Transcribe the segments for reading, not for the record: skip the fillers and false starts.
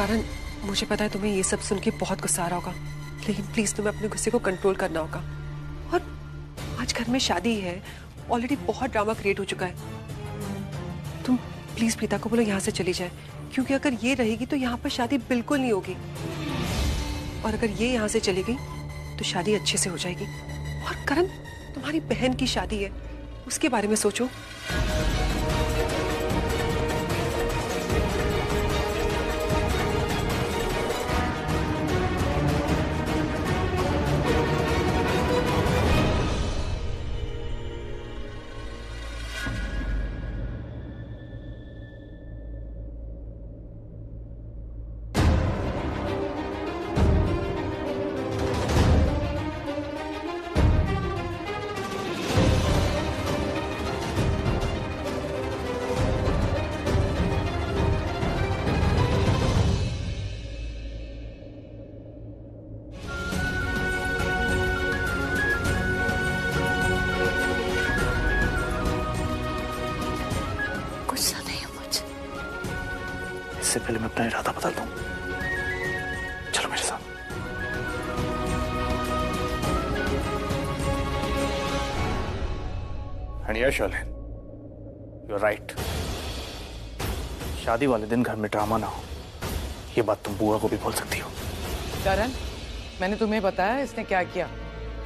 कारण मुझे पता है तुम्हें ये सब सुन के बहुत गुस्सा आ रहा होगा, लेकिन प्लीज तुम्हें अपने गुस्से को कंट्रोल करना होगा। और आज घर में शादी है, ऑलरेडी बहुत ड्रामा क्रिएट हो चुका है। तुम प्लीज प्रीता को बोलो यहाँ से चली जाए, क्योंकि अगर ये रहेगी तो यहाँ पर शादी बिल्कुल नहीं होगी, और अगर ये यहाँ से चली गई तो शादी अच्छे से हो जाएगी। और करण, तुम्हारी बहन की शादी है, उसके बारे में सोचो। इससे पहले मैं अपना इरादा बदल दूं। चलो मेरे साथ। And yes Sherlin, you are right. शादी वाले दिन घर में ड्रामा ना हो, ये बात तुम बुआ को भी बोल सकती हो। करण, मैंने तुम्हें बताया इसने क्या किया,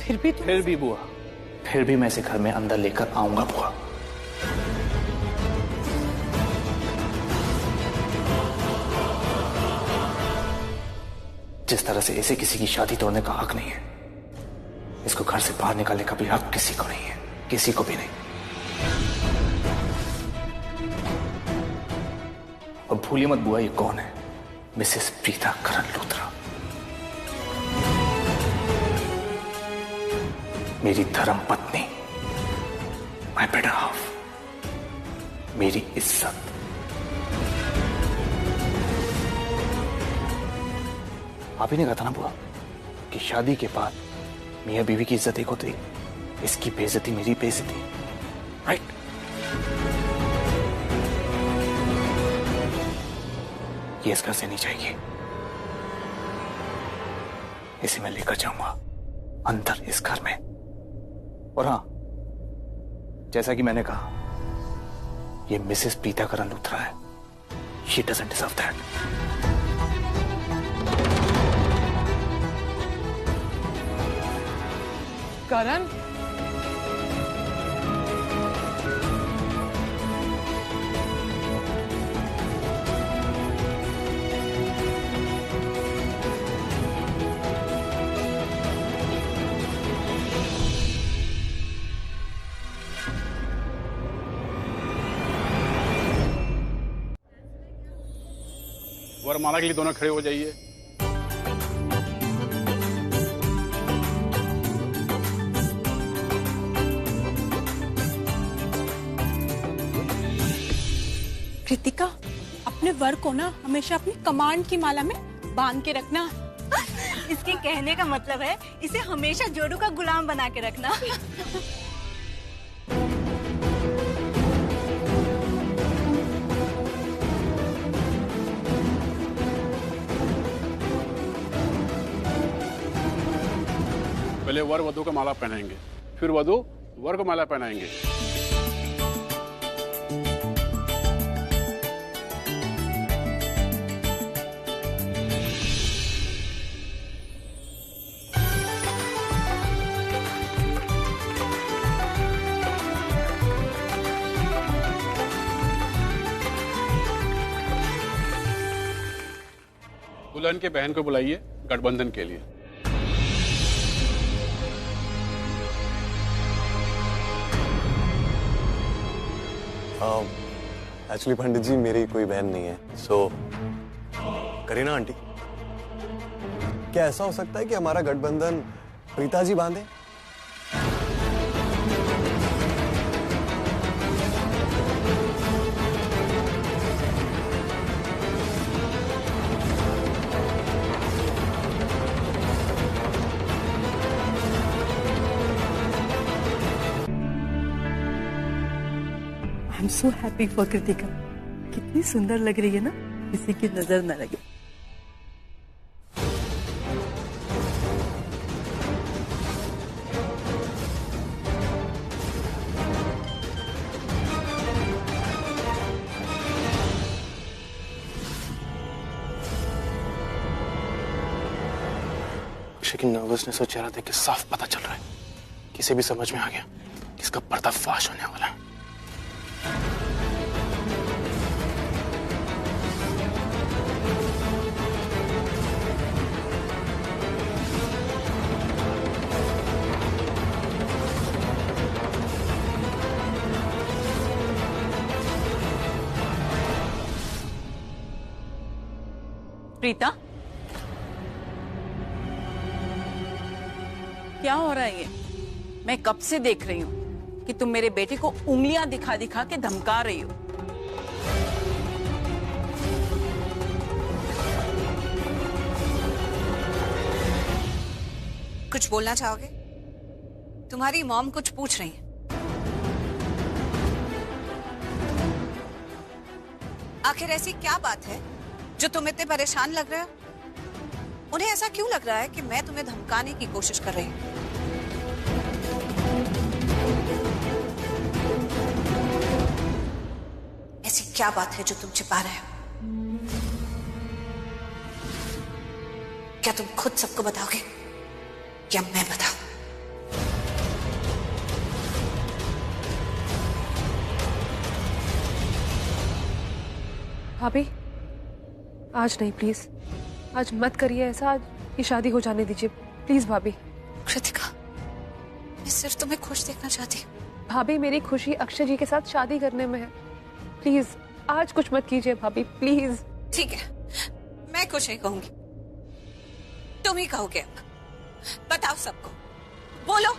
फिर भी बुआ, फिर भी मैं इसे घर में अंदर लेकर आऊंगा बुआ। जिस तरह से इसे किसी की शादी तोड़ने का हक नहीं है, इसको घर से बाहर निकालने का भी हक किसी को नहीं है, किसी को भी नहीं। और भूलिए मत बुआ, ये कौन है? मिसेस प्रीता करण लूथरा, मेरी धर्म पत्नी, माय बेटर हाफ, मेरी इज्जत। आप ही ने कहा था ना बुआ कि शादी के बाद मियां बीवी की इज्जत एक होती, इसकी बेइज्जती मेरी बेइज्जती, राइट? ये इस घर से नहीं जाएगी, इसे मैं लेकर जाऊंगा अंदर इस घर में। और हाँ, जैसा कि मैंने कहा, ये मिसेस प्रीता करण लूथरा है, शी डजंट डिजर्व दैट। करण, वरमाला के लिए दोनों खड़े हो जाइए। कृतिका, अपने वर को ना हमेशा अपनी कमांड की माला में बांध के रखना। इसके कहने का मतलब है इसे हमेशा जोड़ू का गुलाम बना के रखना। पहले वर वधू का माला पहनाएंगे, फिर वधू वर को माला पहनाएंगे। दुल्हन के बहन को बुलाइए गठबंधन के लिए। एक्चुअली पंडित जी, मेरी कोई बहन नहीं है। सो करीना आंटी, क्या ऐसा हो सकता है कि हमारा गठबंधन प्रीता जी बांधे? I'm so happy for Kritika. कितनी सुंदर लग रही है ना, किसी की नजर न लगे। अक्षय की नर्वसनेस और चेहरा देख के साफ पता चल रहा है, किसे भी समझ में आ गया कि इसका पर्दाफाश होने वाला है। प्रीता, क्या हो रहा है ये? मैं कब से देख रही हूँ कि तुम मेरे बेटे को उंगलियां दिखा दिखा के धमका रही हो। कुछ बोलना चाहोगे? तुम्हारी मॉम कुछ पूछ रही है। आखिर ऐसी क्या बात है जो तुम इतने परेशान लग रहे हो? उन्हें ऐसा क्यों लग रहा है कि मैं तुम्हें धमकाने की कोशिश कर रही हूं? ऐसी क्या बात है जो तुम छिपा रहे हो? क्या तुम खुद सबको बताओगे या मैं बताऊं? भाभी, आज नहीं, प्लीज आज मत करिए ऐसा। आज ये शादी हो जाने दीजिए प्लीज भाभी। कृतिका, मैं सिर्फ तुम्हें खुश देखना चाहती हूँ। भाभी, मेरी खुशी अक्षय जी के साथ शादी करने में है। प्लीज आज कुछ मत कीजिए भाभी, प्लीज। ठीक है, मैं कुछ नहीं कहूंगी, तुम ही कहोगे। अब बताओ सबको, बोलो।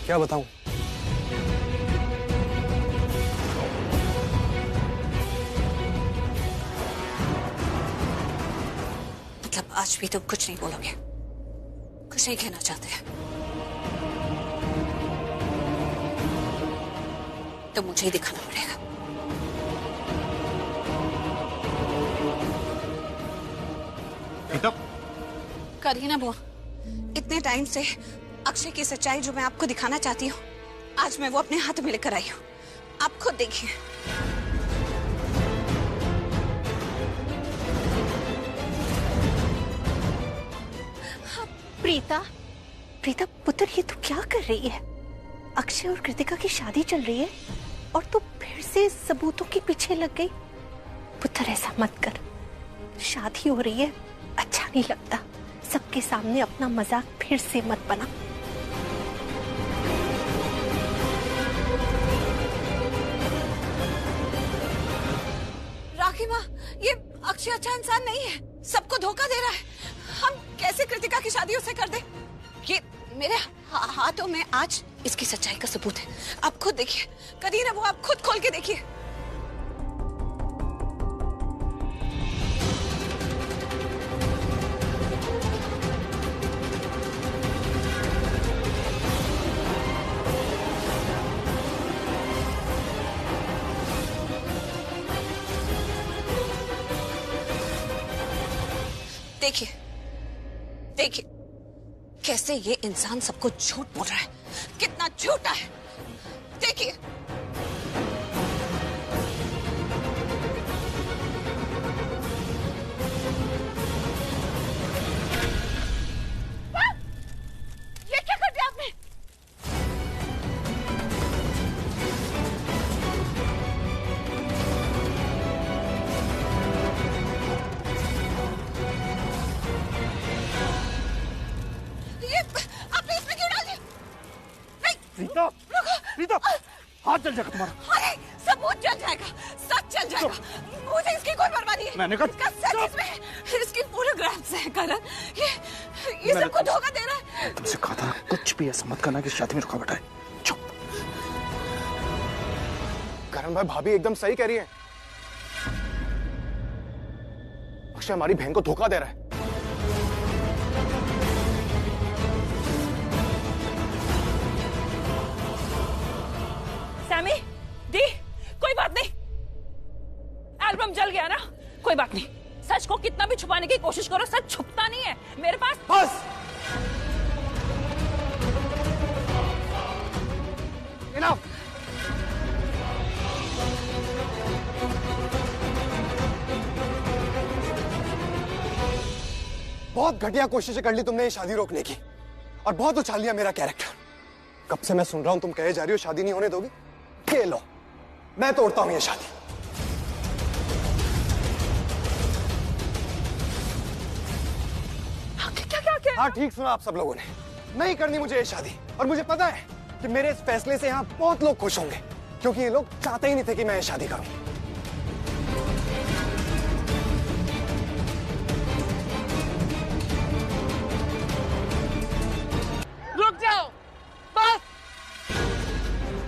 क्या बताऊं? मतलब आज भी तुम कुछ नहीं बोलोगे, कुछ नहीं कहना चाहते हैं? तो मुझे ही दिखाना पड़ेगा। करीना बुआ, इतने टाइम से अक्षय की सच्चाई जो मैं आपको दिखाना चाहती हूँ, आज मैं वो अपने हाथ में लेकर आई हूँ। आप खुद देखिए। प्रीता, प्रीता पुत्र, ये तू क्या कर रही है? अक्षय और कृतिका की शादी चल रही है और तू फिर से सबूतों के पीछे लग गई। पुत्र ऐसा मत कर, शादी हो रही है, अच्छा नहीं लगता। सबके सामने अपना मजाक फिर से मत बना। राखी माँ, ये अक्षय अच्छा इंसान नहीं है, सबको धोखा दे रहा है। हम कैसे कृतिका की शादी उससे कर दे? ये मेरे हाथों में आज इसकी सच्चाई का सबूत है। आप खुद देखिए। करीना वो, आप खुद खोल के देखिए। देखिए, देखिए कैसे ये इंसान सबको झूठ बोल रहा है, कितना झूठा है। देखिए, ये क्या कर दिया आपने? आपने इसमें क्यों डाल दिया? प्रीता, प्रीता, हाथ जल जाएगा तुम्हारा। अरे सबूत जल जाएगा, सच जल जाएगा। मुझे इसकी कोई परवाह नहीं है। मैंने कहा इसका सच इसमें है, इसकी फोटोग्राफ्स है। करण, ये सबको धोखा दे रहा है। तुमसे कहा था कुछ भी ऐसा मत करना कि शादी में रुकावट आए। चुप। करण भाई, भाभी एकदम सही कह रही है। अक्षय हमारी बहन को धोखा दे रहा है। सैमी, दी, कोई बात नहीं, एल्बम जल गया ना, कोई बात नहीं। सच को कितना भी छुपाने की कोशिश करो, सच छुपता नहीं है मेरे पास। बस इनफ। घटिया कोशिशें कर ली तुमने ये शादी रोकने की, और बहुत उछाल लिया मेरा कैरेक्टर। कब से मैं सुन रहा हूं तुम कहे जा रही हो शादी नहीं होने दोगी। ये लो, मैं तोड़ता हूं ये शादी। क्या? हाँ, ठीक सुना आप सब लोगों ने। नहीं करनी मुझे ये शादी, और मुझे पता है कि मेरे इस फैसले से यहाँ बहुत लोग खुश होंगे, क्योंकि ये लोग चाहते ही नहीं थे कि मैं ये शादी करूं। रुक जाओ, बस।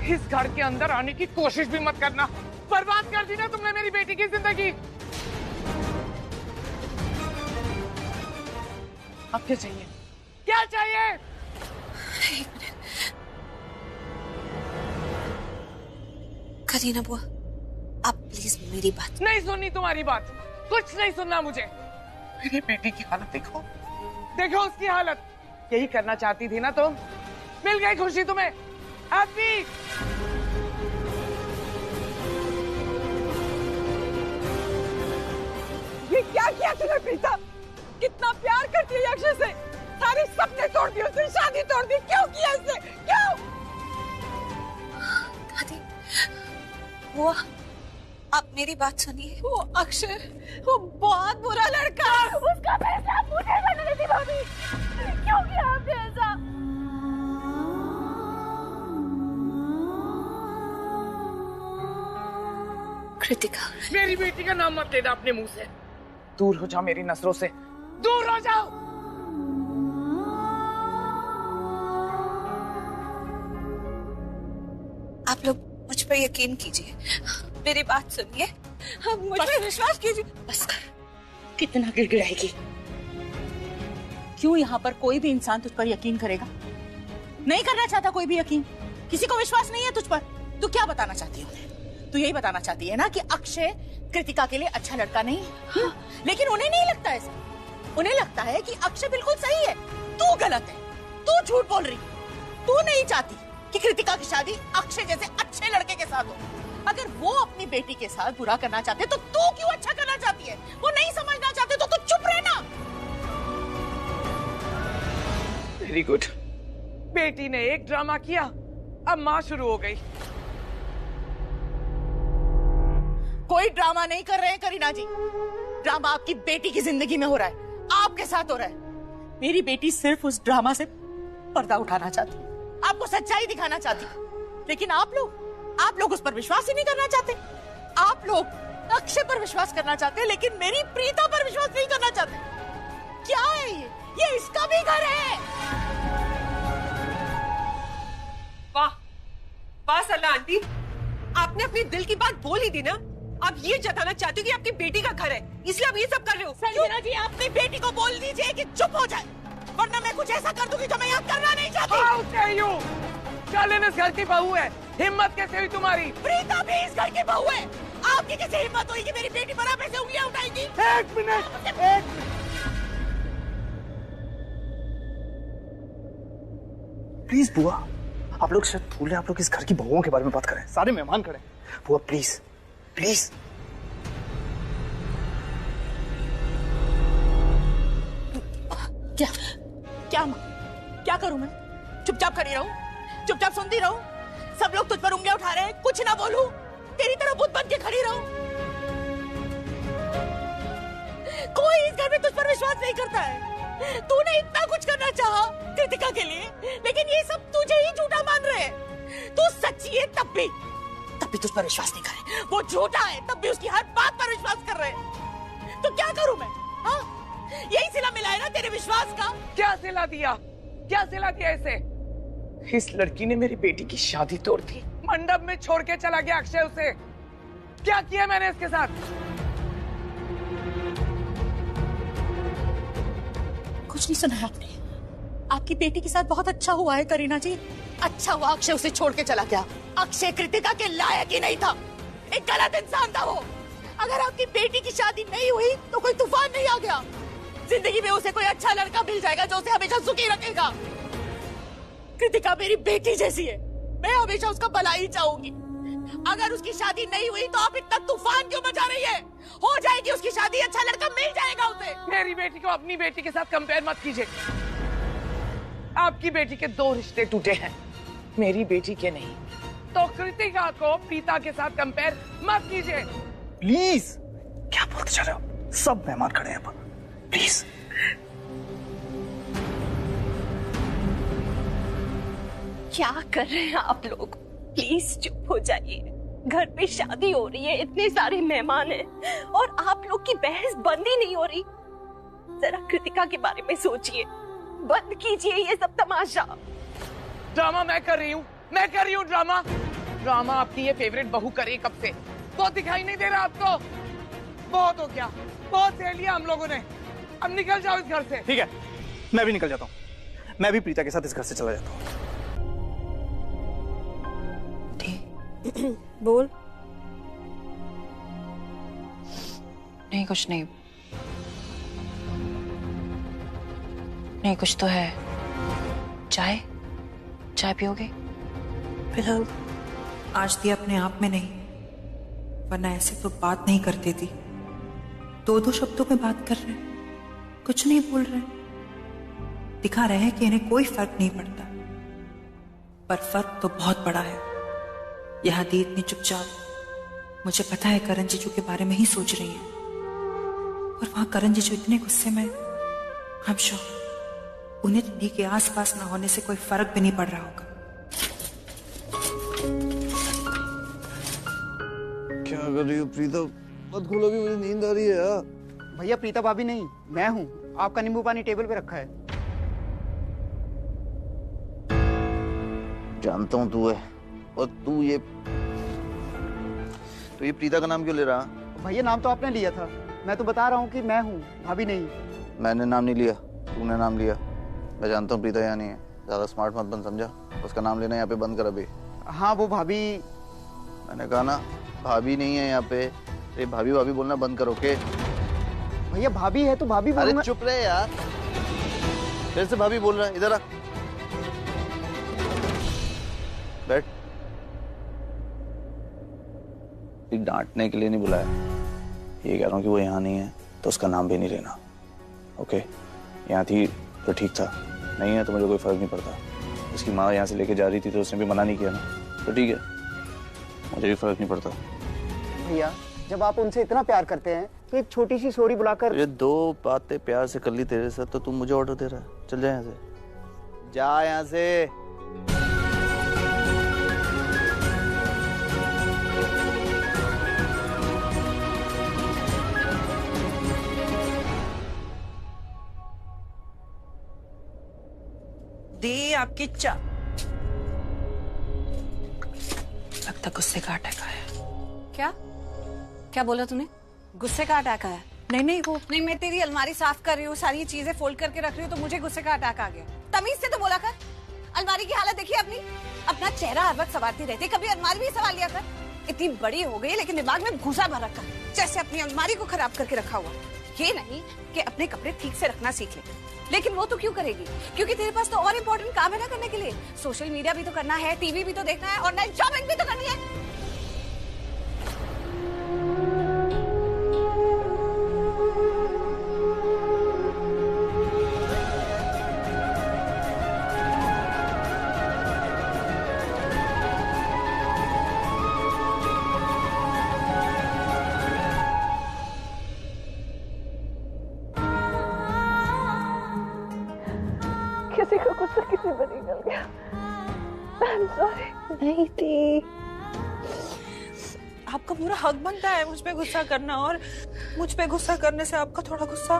इस घर के अंदर आने की कोशिश भी मत करना। बर्बाद कर दी ना तुमने मेरी बेटी की जिंदगी। अब क्या चाहिए? क्या चाहिए? करीना बुआ, आप प्लीज मेरी बात। नहीं सुननी तुम्हारी बात, कुछ नहीं सुनना मुझे। मेरी बेटी की हालत देखो, देखो उसकी हालत। यही करना चाहती थी ना तुम? मिल गई खुशी तुम्हें? हैप्पी? ये क्या किया तूने प्रीता? कितना प्यार करती है अक्षय से, सारे सपने तोड़ दिए उसने, शादी तोड़ दी। क्यों किया इसने? क्यों? दादी, वो आप मेरी बात सुनिए। वो अक्षय, वो बहुत बुरा लड़का है। उसका फैसला मुझे करने दी भाभी। क्यों किया आपने ऐसा? कृतिका, मेरी बेटी का नाम मत लेना अपने मुंह से। दूर हो जाओ मेरी नजरों से, दूर हो जाओ। आप लोग मुझ पर यकीन कीजिए, मेरी बात सुनिए, मुझ पर विश्वास कीजिए। बस कर, कितना गिड़गिड़ाएगी? क्यों यहाँ पर कोई भी इंसान तुझ पर यकीन करेगा? नहीं करना चाहता कोई भी यकीन? किसी को विश्वास नहीं है तुझ पर? तू क्या बताना चाहती है? तू यही बताना चाहती है ना कि अक्षय कृतिका के लिए अच्छा लड़का नहीं है? लेकिन उन्हें नहीं लगता ऐसा। उन्हें लगता है कि अक्षय बिल्कुल सही है, तू गलत है, तू झूठ बोल रही। तू नहीं चाहती कि कृतिका की शादी अक्षय जैसे अच्छे लड़के के साथ हो। अगर वो अपनी बेटी के साथ बुरा करना चाहते तो तू क्यों अच्छा करना चाहती है? वो नहीं समझना चाहते तो तू चुप रहना। Very good. बेटी ने एक ड्रामा किया, अब माँ शुरू हो गई। कोई ड्रामा नहीं कर रहे हैं करीना जी। ड्रामा आपकी बेटी की जिंदगी में हो रहा है, आपके साथ हो रहा है। मेरी बेटी सिर्फ उस ड्रामा से पर्दा उठाना चाहती, आपको सच्चाई दिखाना चाहती, लेकिन आप लोग उस पर विश्वास ही नहीं करना चाहते। आप लोग अक्षय पर विश्वास करना चाहते हैं, लेकिन मेरी प्रीता पर विश्वास नहीं करना चाहते। क्या है ये इसका भी घर है। वाह वाह सल्ला आंटी, आपने अपने दिल की बात बोल ही दी ना। आप ये जताना चाहते हो कि आपकी बेटी का घर है, इसलिए आप ये सब कर रहे हो। संजना जी, अपनी बेटी को बोल दीजिए कि चुप हो जाए, वरना मैं कुछ ऐसा कर दूंगी जो मैं यहाँ करना नहीं चाहती। How dare you? शालिन इस घर की बहू है, हिम्मत कैसे हुई तुम्हारी? प्रीता भी इस घर की बहू है, आपकी कैसे हिम्मत हुई कि मेरी बेटी पर आप ऐसे उंगलियां उठाएगी? एक मिनट। प्लीज बुआ, आप लोग शायद भूल रहे, आप लोग इस घर की बहुओं के बारे में बात करें। सारे मेहमान खड़े। बुआ प्लीज प्लीज। क्या माँ, क्या करूं मैं? चुपचाप खड़ी रहूं, चुपचाप सुनती रहूं? सब लोग तुझ पर उंगलियां उठा रहे हैं, कुछ ना बोलूं, तेरी तरह बुत बन के खड़ी रहूं? कोई इस घर में तुझ पर विश्वास नहीं करता है। तूने इतना कुछ करना चाहा कृतिका के लिए, लेकिन ये सब तुझे ही झूठा मान रहे हैं। तू सच्ची है तब भी तुझ पर विश्वास नहीं करे। वो झूठा है तब भी उसकी हर बात पर विश्वास कर रहे हैं। तो क्या करूं मैं? हाँ, यही सिला मिला है ना तेरे विश्वास का। क्या सिला दिया? क्या सिला दिया इसे? इस लड़की ने मेरी बेटी की शादी तोड़ दी, मंडप में छोड़ के चला गया अक्षय उसे। क्या किया मैंने इसके साथ? कुछ नहीं सुना आपने? आपकी बेटी के साथ बहुत अच्छा हुआ है करीना जी। अच्छा हुआ अक्षय उसे छोड़ के चला गया। अक्षय कृतिका के लायक ही नहीं था, एक गलत इंसान था वो। अगर आपकी बेटी की शादी नहीं हुई तो कोई तूफान नहीं आ गया। जिंदगी में उसे कोई अच्छा लड़का मिल जाएगा जो उसे हमेशा सुखी रखेगा। कृतिका मेरी बेटी जैसी है, मैं हमेशा उसका भला ही चाहूंगी। अगर उसकी शादी नहीं हुई तो आप इतना तूफान क्यों मचा रही है? हो जाएगी उसकी शादी, अच्छा लड़का मिल जाएगा उसे। मेरी बेटी को अपनी बेटी के साथ कंपेयर मत कीजिए। आपकी बेटी के 2 रिश्ते टूटे हैं, मेरी बेटी के नहीं। तो कृतिका को प्रीता के साथ कंपेयर मत कीजिए। प्लीज, क्या बोलते जा रहे हो? सब मेहमान खड़े हैं, प्लीज। क्या कर रहे हैं आप लोग? प्लीज चुप हो जाइए। घर पे शादी हो रही है, इतने सारे मेहमान हैं और आप लोग की बहस बंद ही नहीं हो रही। जरा कृतिका के बारे में सोचिए, बंद कीजिए ये सब तमाशा। ड्रामा मैं कर रही हूँ ड्रामा। ड्रामा आपकी ये फेवरेट बहू करे कब से? तो दिखाई नहीं दे रहा आपको? बहुत हो गया, बहुत सह लिया हम लोगों ने। अब निकल जाओ इस घर से। ठीक है, मैं भी निकल जाता हूँ। मैं भी प्रीता के साथ इस घर से चला जाता हूँ। बोल। नहीं, कुछ नहीं। नहीं, कुछ तो है। चाय पियोगे? फिलहाल आज दी अपने आप में नहीं, वरना ऐसे तो बात नहीं करती थी। 2 शब्दों में बात कर रहे हैं, कुछ नहीं बोल रहे, दिखा रहे हैं कि इन्हें कोई फर्क नहीं पड़ता। पर फर्क तो बहुत बड़ा है। यह दी इतनी चुपचाप, मुझे पता है करण जीजू के बारे में ही सोच रही है। और वहां करण जीजू इतने गुस्से में, हम श्योर उन्हें दी के आसपास न होने से कोई फर्क भी नहीं पड़ रहा होगा। क्या कर रही हो प्रीता? मत खोलोगी, मुझे नींद आ रही है यार। भैया प्रीता भाभी नहीं, मैं हूँ। आपका नींबू पानी टेबल पे रखा है। जानता हूँ तू है, और तू ये प्रीता का नाम क्यों ले रहा? भैया नाम तो आपने लिया था, मैं तो बता रहा हूँ कि मैं हूँ, भाभी नहीं। मैंने नाम नहीं लिया, तूने नाम लिया। मैं जानता हूँ प्रीता यहाँ नहीं है, ज्यादा स्मार्ट मत बन, समझा? उसका नाम लेना यहाँ पे बंद कर अभी। हाँ वो भाभी, मैंने कहा ना भाभी नहीं है यहाँ पे। अरे भाभी बोलना बंद करो के। भैया भाभी है तो भाभी बोलूंगा। अरे चुप रहे यार, फिर से भाभी बोल रहा है। इधर आ, बैठ। डांटने के लिए नहीं बुलाया, ये कह रहा हूँ कि वो यहाँ नहीं है तो उसका नाम भी नहीं लेना, ओके? यहाँ थी तो ठीक था, नहीं है तो मुझे कोई फर्क नहीं पड़ता। उसकी माँ यहाँ से लेके जा रही थी तो उसने भी मना नहीं किया ना, तो ठीक है, मुझे भी फर्क नहीं पड़ता। भैया जब आप उनसे इतना प्यार करते हैं तो एक छोटी सी सॉरी बुलाकर। ये 2 बातें प्यार से कर ली तेरे साथ तो तुम मुझे ऑर्डर दे रहा है? चल जा यहाँ से, जा यहाँ से। दी आपकी लगता गुस्से का अटैक आया। क्या बोला तूने? गुस्से का अटैक आया? नहीं वो नहीं, मैं तेरी अलमारी साफ कर रही हूँ, सारी चीजें फोल्ड करके रख रही हूँ तो मुझे गुस्से का अटैक आ गया। तमीज से तो बोला कर। अलमारी की हालत देखिए अपनी, अपना चेहरा हर वक्त संवारती रहती, कभी अलमारी भी संभाल लिया कर। इतनी बड़ी हो गई लेकिन दिमाग में घुसा भर रखा, जैसे अपनी अलमारी को खराब करके रखा हुआ। ये नहीं कि अपने कपड़े ठीक से रखना सीख ले, लेकिन वो तो क्यों करेगी? क्योंकि तेरे पास तो और इम्पोर्टेंट काम है ना करने के लिए। सोशल मीडिया भी तो करना है, टीवी भी तो देखना है, ऑनलाइन शॉपिंग भी तो करनी है। किसी का गुस्सा किसी पर निकल गया। I'm sorry। नहीं थी। आपका पूरा हक बनता है मुझ पे गुस्सा करना, और मुझ पे गुस्सा करने से आपका थोड़ा गुस्सा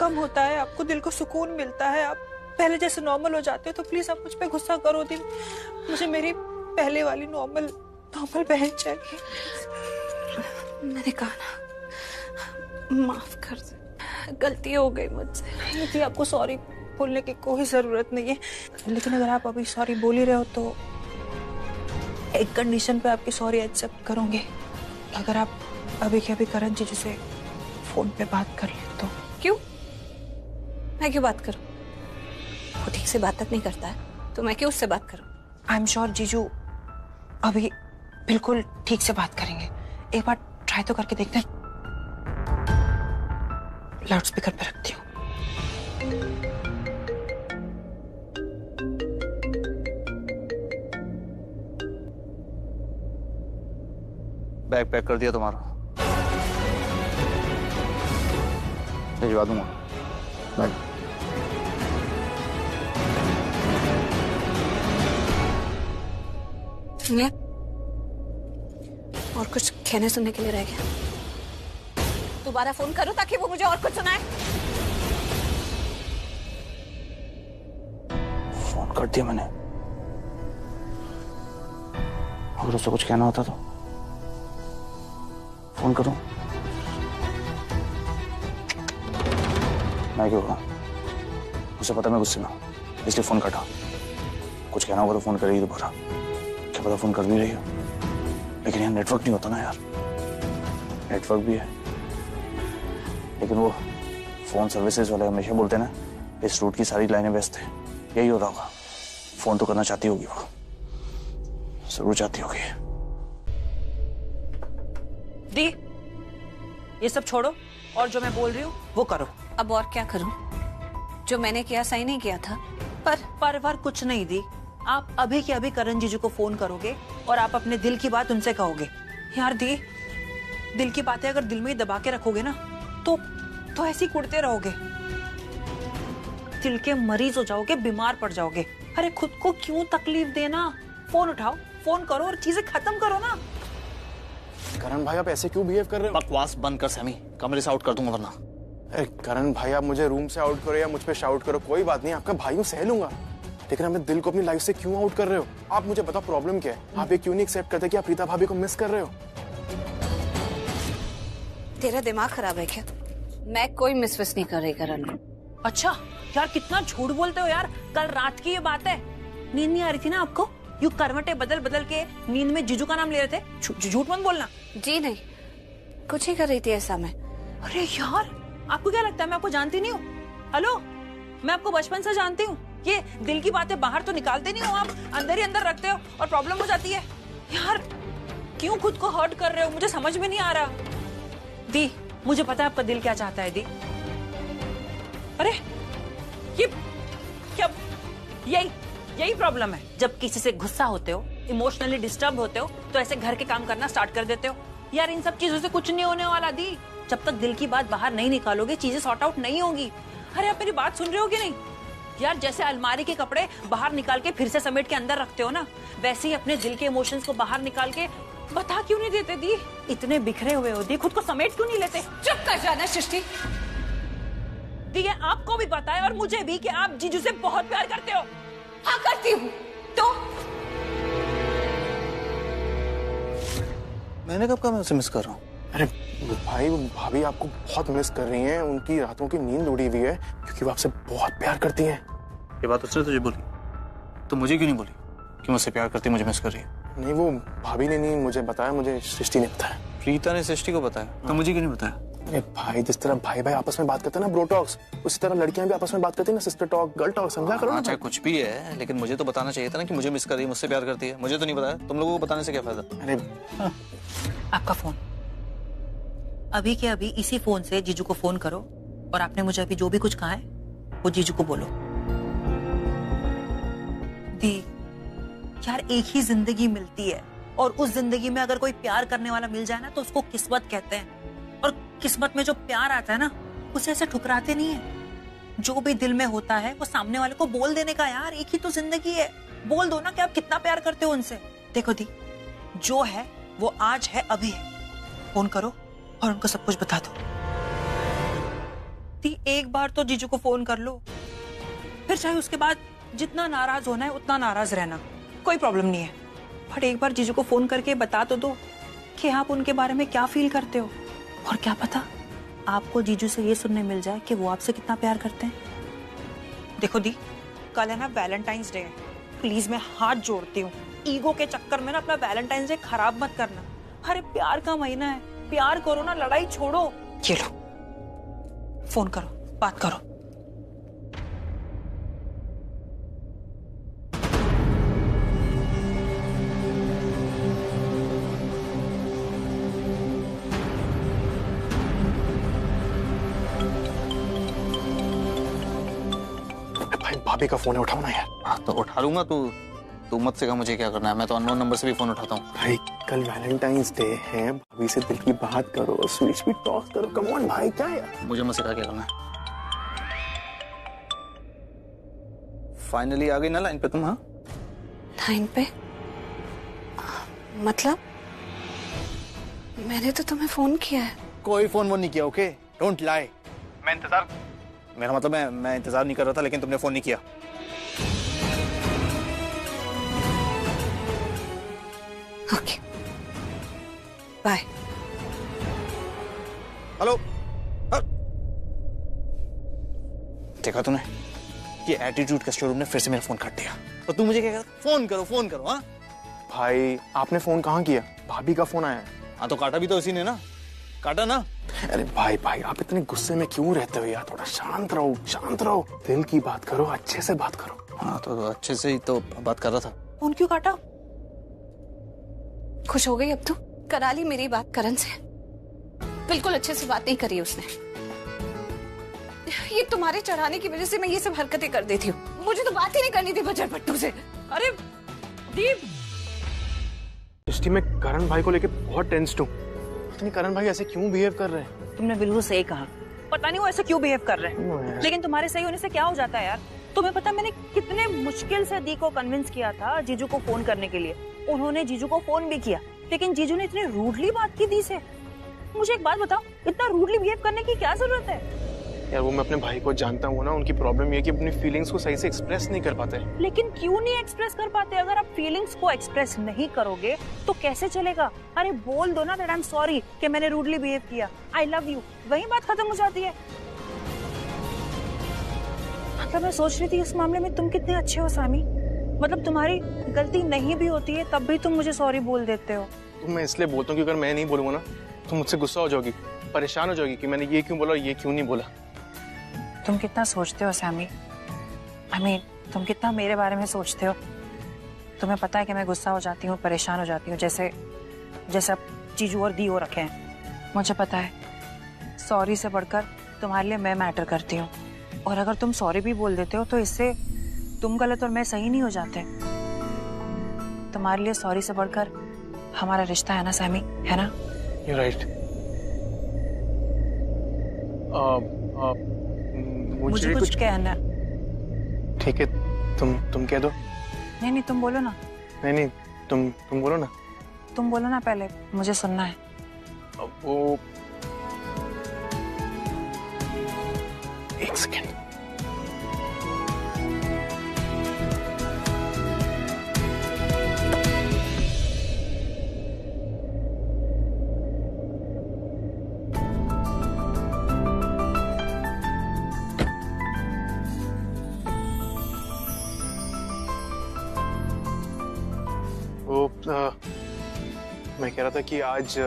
कम होता है, आपको दिल को सुकून मिलता है, आप पहले जैसे नॉर्मल हो जाते हो। तो प्लीज आप मुझ पे गुस्सा करो दिल, मुझे मेरी पहले वाली नॉर्मल बहन चाहिए। मैंने कहा ना, माफ कर दे, गलती हो गई मुझसे। जी आपको सॉरी बोलने की कोई जरूरत नहीं है, लेकिन अगर आप अभी सॉरी बोल ही रहे हो तो एक कंडीशन पे आपकी सॉरी एक्सेप्ट करोगे, अगर आप अभी के अभी करण जीजू से फोन पे बात कर ले तो। क्यों? मैं क्यों बात करूं? वो ठीक से बात तक नहीं करता है तो मैं क्यों उससे बात करूं? आई एम श्योर जीजू अभी बिल्कुल ठीक से बात करेंगे। एक बार ट्राई तो करके देखते हैं। लाउड स्पीकर पे रखती हूँ। बैग पैक कर दिया तुम्हारा, भिजवा दूंगा। बैग सुनिए, और कुछ कहने सुनने के लिए रह गया? दोबारा फोन करो ताकि वो मुझे और कुछ सुनाए। फोन कर दिया मैंने, अगर उसे कुछ कहना होता तो फोन करूं? मैं क्यों करूं? उसे पता मैं गुस्से में हूं, इसलिए फोन काटा। कुछ कहना होगा तो फोन करेगी दोबारा। क्या पता फोन कर भी रही हो, लेकिन यहाँ नेटवर्क नहीं होता ना यार। नेटवर्क भी है, लेकिन वो फोन सर्विसेज वाले हमेशा बोलते ना इस रूट की सारी लाइनें व्यस्त है। यही हो रहा होगा। फोन तो करना चाहती होगी वो, जरूर चाहती होगी। दी, ये सब छोड़ो और जो मैं बोल रही हूँ वो करो। अब और क्या करूं? जो मैंने किया सही नहीं किया था। पर कुछ नहीं दी। आप अभी के अभी करण जीजू को फोन करोगे और आप अपने दिल की बात उनसे कहोगे। यार दी, दिल की बातें अगर दिल में ही दबा के रखोगे ना तो ऐसे ही कुड़ते रहोगे, दिल के मरीज हो जाओगे, बीमार पड़ जाओगे। अरे खुद को क्यों तकलीफ देना? फोन उठाओ, फोन करो और चीजें खत्म करो ना। करण भाई आप ऐसे क्यों बिहेव कर रहे हो? बकवास बंद कर सैमी, कमरे से आउट कर दूंगा वरना। अरे करण भाई आप मुझे रूम से आउट करो या मुझ पे शाउट करो, कोई बात नहीं, आपका भाई हूं, सह लूंगा। लेकिन अपने दिल को अपनी लाइफ से क्यों आउट कर रहे हो? आप मुझे बताओ प्रॉब्लम क्या है? आप ये क्यों नहीं एक्सेप्ट करते कि आप प्रीता भाभी को मिस कर रहे हो? तेरा दिमाग खराब है क्या? मैं कोई मिस नहीं कर रही करण को। अच्छा यार, कितना झूठ बोलते हो यार। कल रात की ये बात है, नींद नहीं आ रही थी ना आपको? यू करवटें बदल बदल के नींद में जीजू का नाम ले रहे थे। झूठ मत बोलना। जी नहीं, कुछ ही कर रही थी ऐसा मैं। अरे यार, आपको क्या लगता है मैं आपको जानती नहीं हूँ? हेलो, मैं आपको बचपन से जानती हूँ। ये दिल की बातें बाहर तो निकालते नहीं हो आप, अंदर ही अंदर रखते हो और प्रॉब्लम हो जाती है। यार क्यों खुद को हर्ट कर रहे हो? मुझे समझ में नहीं आ रहा। दी, मुझे पता है आपका दिल क्या चाहता है दी। अरे ये क्या, यही प्रॉब्लम है। जब किसी से गुस्सा होते हो, इमोशनली डिस्टर्ब होते हो, तो ऐसे घर के काम करना स्टार्ट कर देते हो। यार इन सब चीजों से कुछ नहीं होने वाला दी। जब तक दिल की बात बाहर नहीं निकालोगे चीजें सॉर्ट आउट नहीं होंगी। अरे आप मेरी बात सुन रहे हो कि नहीं? यार जैसे अलमारी के कपड़े बाहर निकाल के फिर से समेट के अंदर रखते हो ना, वैसे ही अपने दिल के इमोशंस को बाहर निकाल के बता क्यों नहीं देते दी? इतने बिखरे हुए हो दी, खुद को समेट क्यों नहीं लेते? चुप कर जाना सृष्टि। दी, ये आपको भी पता है और मुझे भी कि आप जीजू से बहुत प्यार करते हो। हाँ करती हूँ। तो मैंने कब कहा मैं उसे मिस कर रहा हूँ? अरे भाई भाभी आपको बहुत मिस कर रही हैं, उनकी रातों की नींद उड़ी हुई है क्योंकि वो आपसे बहुत प्यार करती हैं। ये बात उसने तुझे बोली तो मुझे क्यों नहीं बोली कि मुझसे प्यार करती, मुझे मिस कर रही है? नहीं, वो भाभी ने नहीं मुझे बताया, मुझे सृष्टि ने बताया। प्रीता ने सृष्टि को बताया तो मुझे क्यों नहीं बताया? अरे भाई जिस तरह भाई भाई आपस में बात करते हैं ना ब्रो टॉक्स, उसी तरह लड़कियां भी आपस में बात करती हैं ना सिस्टर टॉक, गर्ल टॉक, समझा करो ना। चाहे कुछ भी है, लेकिन मुझे तो बताना चाहिए था ना कि मुझे मिस कर रही है, मुझसे प्यार करती है। मुझे तो नहीं बताया, तुम लोगों को बताने से क्या फायदा? अरे आपका फोन अभी के अभी इसी फोन से जीजू को फोन करो और आपने मुझे अभी जो भी कुछ कहा है वो जीजू को बोलो। दी, यार एक ही जिंदगी मिलती है और उस जिंदगी में अगर कोई प्यार करने वाला मिल जाए ना तो उसको किस्मत कहते हैं। और किस्मत में जो प्यार आता है ना उसे ऐसे ठुकराते नहीं है। जो भी दिल में होता है वो सामने वाले को बोल देने का। यार एक ही तो जिंदगी है, बोल दो ना कि आप कितना प्यार करते हो उनसे। देखो दी, जो है वो आज है, अभी है। फोन करो और उनको सब कुछ बता दो। दी, एक बार तो जीजू को फोन कर लो, फिर चाहे उसके बाद जितना नाराज होना है उतना नाराज रहना, कोई प्रॉब्लम नहीं है। बट एक बार जीजू को फोन करके बता तो दो कि आप उनके बारे में क्या फील करते हो। और क्या पता आपको जीजू से ये सुनने मिल जाए कि वो आपसे कितना प्यार करते हैं। देखो दी, कल है ना वैलेंटाइंस डे है, प्लीज मैं हाथ जोड़ती हूँ, ईगो के चक्कर में ना अपना वैलेंटाइंस डे खराब मत करना। अरे प्यार का महीना है, प्यार करो ना, लड़ाई छोड़ो। ये लो, फोन करो, बात करो। भाभी का फोन है, उठाओ ना यार। हाँ तो उठा लूंगा, तू मत सिखा मुझे क्या करना है, मैं तो अननोन नंबर से भी फोन उठाता हूँ। भाई कल वैलेंटाइंस डे है, भाभी से दिल की बात करो, स्वीट स्वीट टॉक करो, कम ऑन भाई, क्या यार। मुझे मत सिखा क्या करना है। फाइनली आ गई ना लाइन पे तुम? हाँ लाइन पे मतलब मैंने तो तुम्हें फोन किया है। कोई फोन नहीं किया, ओके डोंट लाई। मेरा मतलब मैं इंतजार नहीं कर रहा था, लेकिन तुमने फोन नहीं किया। Okay bye. हेलो, देखा तूने, ये एटीट्यूड का शोरूम ने फिर से मेरा फोन काट दिया। और तू मुझे क्या कह रहा, फोन करो। हाँ भाई आपने फोन कहाँ किया? भाभी का फोन आया है। हाँ तो काटा भी तो उसी ने ना, काटा ना। अरे भाई आप इतने गुस्से में क्यों रहते हो यार? थोड़ा शांत रहो, दिल की बात करो, अच्छे से बात करो। हाँ तो अच्छे से ही तो बात कर रहा था। फोन क्यों काटा? खुश हो गई अब? तो करा ली मेरी बात करण से? बिल्कुल अच्छे से बात नहीं करी उसने। ये तुम्हारे चढ़ाने की वजह से मैं ये सब हरकतें कर देती हूँ। मुझे तो बात ही नहीं करनी थी बजर भट्टू से। अरे दीप, सृष्टि मैं करण भाई को लेके बहुत टेंस्ड हूँ। इतनी करण भाई ऐसे क्यों बिहेव कर रहे हैं? तुमने बिल्कुल सही कहा, पता नहीं वो ऐसे क्यों बिहेव कर रहे हैं, लेकिन तुम्हारे सही होने से क्या हो जाता है यार। तुम्हें पता मैंने कितने मुश्किल से दी को कन्विंस किया था जीजू को फोन करने के लिए। उन्होंने जीजू को फोन भी किया, लेकिन जीजू ने इतनी रूडली बात की दी से। मुझे एक बात बताओ, इतना रूडली बिहेव करने की क्या जरूरत है? यार वो मैं अपने भाई को जानता हूँ ना, उनकी प्रॉब्लम ये है कि अपनी फीलिंग्स को सही से एक्सप्रेस नहीं कर पाते। लेकिन क्यों नहीं एक्सप्रेस कर पाते? अगर आप फीलिंग्स को एक्सप्रेस नहीं करोगे तो कैसे चलेगा? अरे बोल दो ना दैट आई एम सॉरी कि मैंने रूडली बिहेव किया, आई लव यू, वही बात खत्म हो जाती है। मतलब मैं सोच रही थी इस मामले में तुम कितने अच्छे हो सामी। मतलब तुम्हारी गलती नहीं भी होती है तब भी तुम मुझे सॉरी बोल देते हो। तो मैं इसलिए बोलता हूँ कि अगर मैं नहीं बोलूंगा ना तो मुझसे गुस्सा हो जाओगी, परेशान हो जाओगी कि मैंने ये क्यों बोला, ये क्यों नहीं बोला। तुम कितना सोचते हो सैमी, तुम कितना मेरे बारे में सोचते हो। तुम्हें पता है कि मैं गुस्सा हो जाती हूँ, परेशान हो जाती हूँ, जैसे अब जीजू और दी हो रखे हैं। मुझे पता है सॉरी से बढ़कर तुम्हारे लिए मैं मैटर करती हूँ, और अगर तुम सॉरी भी बोल देते हो तो इससे तुम गलत और मैं सही नहीं हो जाते। तुम्हारे लिए सॉरी से बढ़कर हमारा रिश्ता है ना सैमी, है ना? You're right. मुझे कुछ कहना। ठीक है, तुम कह दो। नहीं तुम बोलो ना। नहीं तुम बोलो ना। तुम बोलो ना पहले, मुझे सुनना है। वो एक सेकेंड। मैं कह रहा था कि आज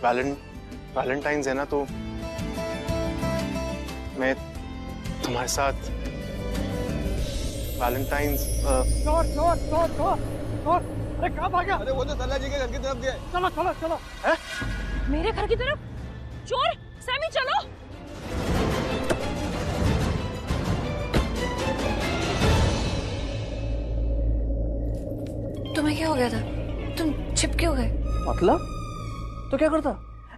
वैलेंटाइंस है ना, तो मैं तुम्हारे साथ वैलेंटाइंस अरे कहाँ भागा? अरे वो तो तल्ला जी के घर की तरफ गया। चलो है? मेरे घर की तरफ? चोर! सैमी चलो। तुम्हें क्या हो गया था? तुम छिप क्यों गए? मतलब तो क्या करता?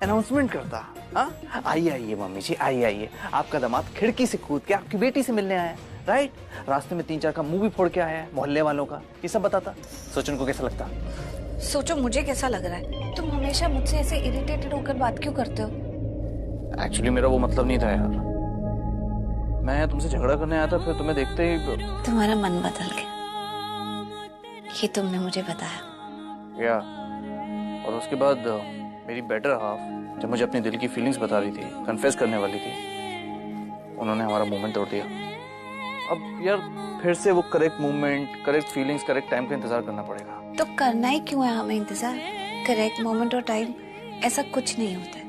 अनाउंसमेंट करता। हाँ आइए मम्मी जी, आइए। आपका दामाद खिड़की से कूद के आपकी बेटी से मिलने आया, राइट? रास्ते में 3-4 का मुंह भी फोड़ के आया है मोहल्ले वालों का, ये सब बताता। सोचो उनको कैसा लगता? सोचो मुझे कैसा लग रहा है। तुम हमेशा मुझसे ऐसे इरिटेटेड होकर बात क्यों करते हो? एक्चुअली मेरा वो मतलब नहीं था यार, मैं तुमसे झगड़ा करने आया था, फिर तुम्हें देखते ही तुम्हारा मन बदल गया, ये तुमने मुझे बताया। या और उसके बाद मेरी बेटर हाफ जब मुझे अपने दिल की फीलिंग्स बता रही थी, कन्फेस करने वाली थी, उन्होंने हमारा मूवमेंट तोड़ दिया। अब यार फिर से वो correct movement, correct feelings, correct time का इंतजार करना पड़ेगा। तो करना ही क्यों है हमें इंतजार? करेक्ट मोमेंट और टाइम ऐसा कुछ नहीं होता है,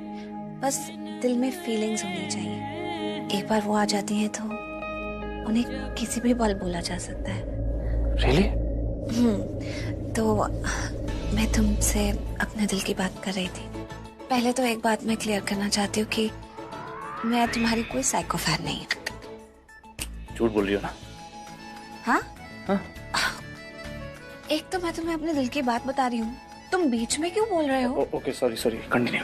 बस दिल में फीलिंग्स होनी चाहिए। एक बार वो आ जाती हैं तो उन्हें किसी भी पल बोला जा सकता है। Really? तो मैं तुमसे अपने दिल की बात कर रही थी। पहले तो एक बात मैं क्लियर करना चाहती हूँ कि मैं तुम्हारी कोई साइको फैन नहीं हूँ। झूठ बोल रही हो ना? हाँ? हाँ? एक तो मैं तुम्हें अपने दिल की बात बता रही हूँ, तुम बीच में क्यों बोल रहे हो? Okay sorry continue.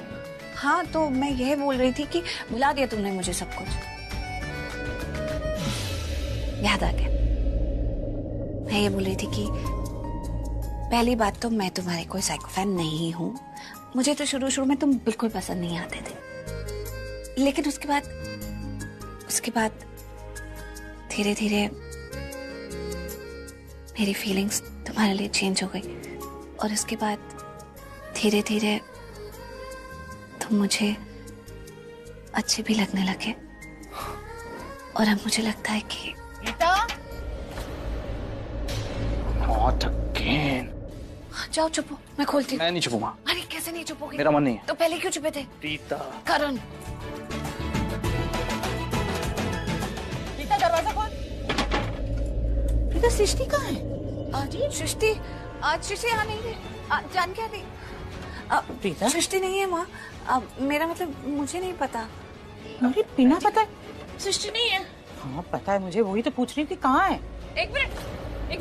हाँ तो मैं यह बोल रही थी कि बुला दिया तुमने मुझे सब कुछ, याद आ गया। मैं ये बोल रही थी कि पहली बात तो मैं तुम्हारे कोई साइको फैन नहीं हूँ, मुझे तो शुरू में तुम बिल्कुल पसंद नहीं आते थे, लेकिन उसके बाद धीरे धीरे मेरी फीलिंग्स तुम्हारे लिए चेंज हो गई, और उसके बाद धीरे धीरे तुम मुझे अच्छे भी लगने लगे, और अब मुझे लगता है कि Not again. जाओ चुपो, मैं खोलती हूँ। मैं नहीं छुपूंगा। अरे कैसे नहीं छुपोगे? मेरा मन नहीं है। तो पहले क्यों छुपे थे? प्रीता। करण। प्रीता दरवाजा खोल। प्रीता सृष्टि कहाँ है? अरे सृष्टि यहाँ नहीं है। जान क्या रही? प्रीता? सृष्टि नहीं है माँ। मेरा मतलब मुझे नहीं पता। अरे बिना पता है? सृष्टि नहीं है। हाँ पता है मुझे, वही तो पूछ रही हूँ कि कहाँ है। एक मिनट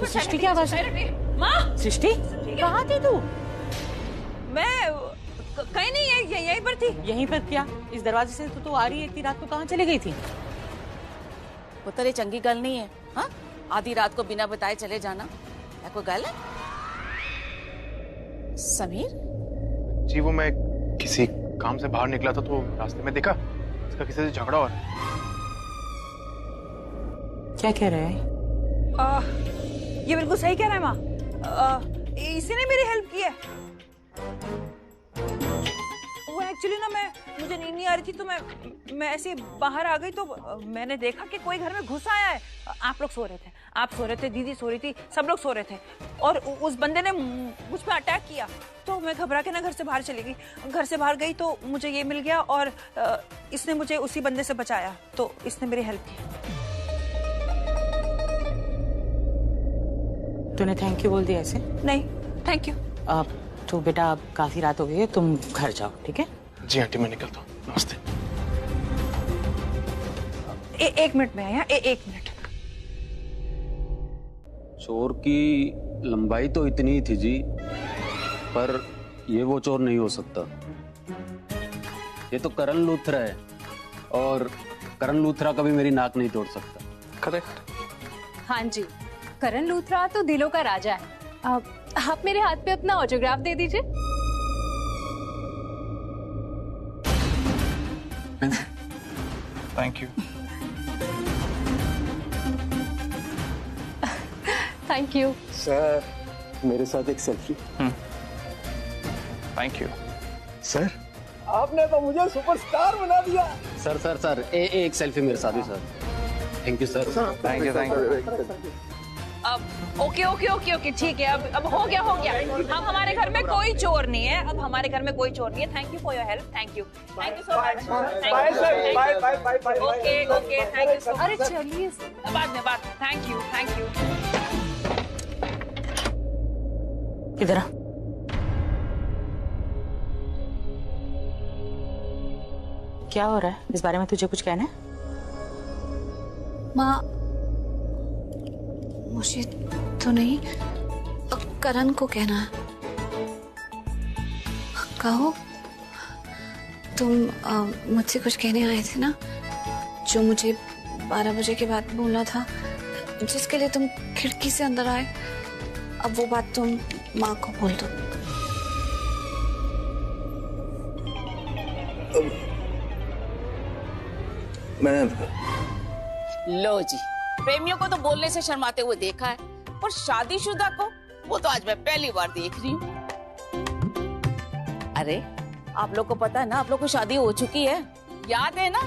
सृष्टि की आवाज है। माँ सृष्टि कहाँ थी तू? मैं कहीं नहीं है, यहीं पर थी। यहीं पर क्या? इस दरवाजे से तो आ रही है, इतनी रात को कहाँ चली गई थी? पुत्र ये चंगी गल नहीं है। हाँ आधी रात को बिना बताए चले जाना क्या कोई गल है? समीर जी वो मैं किसी काम से बाहर निकला था तो रास्ते में देखा इसका किसी से झगड़ा हो रहा है। क्या कह रहे हैं? ये बिल्कुल सही कह रहा है माँ। इसी ने मेरी हेल्प की है। वो एक्चुअली ना मुझे नींद नहीं आ रही थी तो मैं ऐसे बाहर आ गई तो मैंने देखा कि कोई घर में घुस आया है। आप लोग सो रहे थे, आप सो रहे थे, दीदी सो रही थी, सब लोग सो रहे थे, और उस बंदे ने मुझ पे अटैक किया। तो मैं घबरा के ना घर से बाहर चली गई। घर से बाहर गई तो मुझे ये मिल गया, और इसने मुझे उसी बंदे से बचाया, तो इसने मेरी हेल्प की। तूने थैंक यू बोल दिया ऐसे? नहीं, थैंक यू। तो बेटा अब काफी रात हो गई है, तुम घर जाओ, ठीक है? जी आंटी मैं निकलता हूँ। नमस्ते। एक मिनट में आया। एक मिनट। चोर की लंबाई तो इतनी ही थी जी, पर ये वो चोर नहीं हो सकता। ये तो करण लूथरा है, और करण लूथरा कभी मेरी नाक नहीं तोड़ सकता। करेक्ट। हाँ जी, करण लूथरा तो दिलों का राजा है। आप मेरे हाथ पे अपना ऑटोग्राफ दे दीजिए। Thank you. Thank you. Sir मेरे साथ एक सेल्फी। Thank you. सर आपने तो मुझे सुपरस्टार बना दिया। सर एक सेल्फी मेरे साथ भी sir. Thank you sir. Thank you. Okay ठीक है। अब हो गया। हम हमारे घर में कोई चोर नहीं है। अब हमारे घर में कोई चोर नहीं है। Thank you for your help. Thank you so much. Bye. Okay thank you so much. अरे चलिए बाद में बात। Thank you. इधर आ। क्या हो रहा है? इस बारे में तुझे कुछ कहना है? माँ मुझे तो नहीं, करण को कहना है। कहो, तुम मुझसे कुछ कहने आए थे ना, जो मुझे 12 बजे के बाद बोलना था, जिसके लिए तुम खिड़की से अंदर आए। अब वो बात तुम माँ को बोल दो। लो जी, प्रेमियों को तो बोलने से शर्माते हुए देखा है, और शादीशुदा को वो तो आज मैं पहली बार देख रही हूँ। अरे आप लोग को पता है ना, आप लोग को शादी हो चुकी है, याद है ना?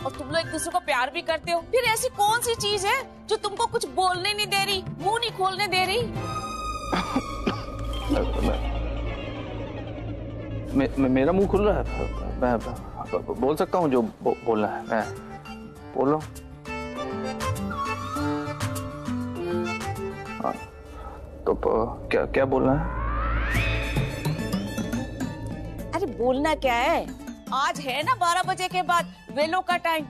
और तुम लोग एक दूसरे को प्यार भी करते हो। फिर ऐसी कौन सी चीज है जो तुमको कुछ बोलने नहीं दे रही, मुंह नहीं खोलने दे रही? मेरा मुंह खुल रहा है। मैं बोल सकता हूँ जो बोलना है। मैं बोल रहा हूँ। तो क्या बोलना है? अरे बोलना क्या है? आज है ना 12 बजे के बाद वेलो का टाइम।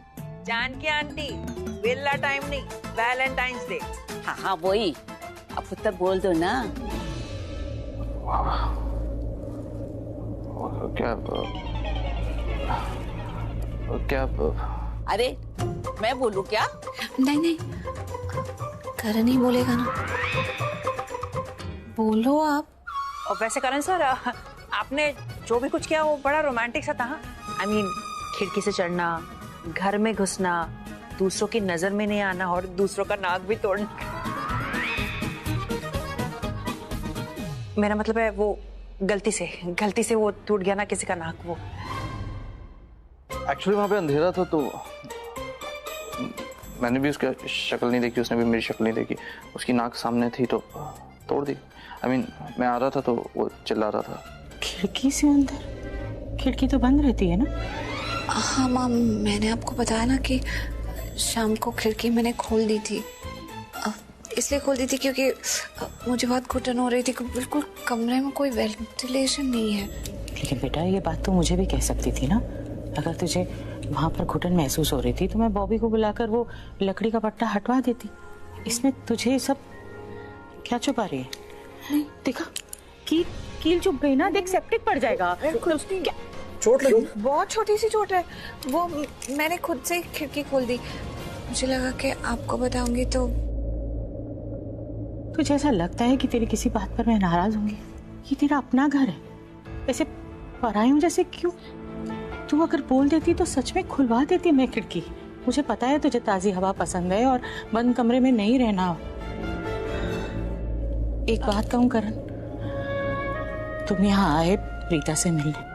जान के आंटी, वेला टाइम नहीं, वैलेंटाइंस डे। हाँ हाँ वही, अब पुत्र बोल दो ना। क्या अरे मैं बोलूं क्या? नहीं नहीं, करण ही बोलेगा ना, बोलो आप। और वैसे करण सर, आपने जो भी कुछ किया वो बड़ा रोमांटिक सा था। I mean, खिड़की से चढ़ना, घर में घुसना, दूसरों की नजर में नहीं आना और दूसरों का नाक भी तोड़ना। मेरा मतलब है वो गलती से वो टूट गया ना किसी का नाक। वो एक्चुअली वहां पे अंधेरा था तो मैंने भी उसकी शक्ल नहीं देखी, उसने भी मेरी शक्ल नहीं देखी। उसकी नाक सामने थी तो तोड़ दी। I mean, मैं आ रहा था तो वो चिल्ला रहा था। खिड़की से अंदर? खिड़की तो बंद रहती है ना? हाँ माम, मैंने आपको बताया ना कि शाम को खिड़की मैंने खोल दी थी। इसलिए खोल दी थी क्योंकि मुझे बहुत घुटन हो रही थी। बिल्कुल कमरे में कोई वेंटिलेशन नहीं है। लेकिन बेटा ये बात तो मुझे भी कह सकती थी ना। अगर तुझे वहां पर घुटन महसूस हो रही थी तो मैं बॉबी को बुलाकर वो लकड़ी का पट्टा हटवा देती। इसमें तुझे सब क्या छुपा रही है? नहीं देखा, कील चुप गई ना, देख सेप्टिक पड़ जाएगा। चोट लगी? बहुत छोटी सी चोट है, वो मैंने खुद से खिड़की खोल दी। मुझे लगा कि आपको बताऊंगी तो। तुझे ऐसा लगता है कि तेरी किसी बात पर मैं नाराज होंगी? ये तेरा अपना घर है, ऐसे परायों जैसे क्यों? तू अगर बोल देती तो सच में खुलवा देती मैं खिड़की। मुझे पता है तुझे ताजी हवा पसंद है और बंद कमरे में नहीं रहना। एक बात कहूं करण, तुम यहाँ आए प्रीता से मिलने।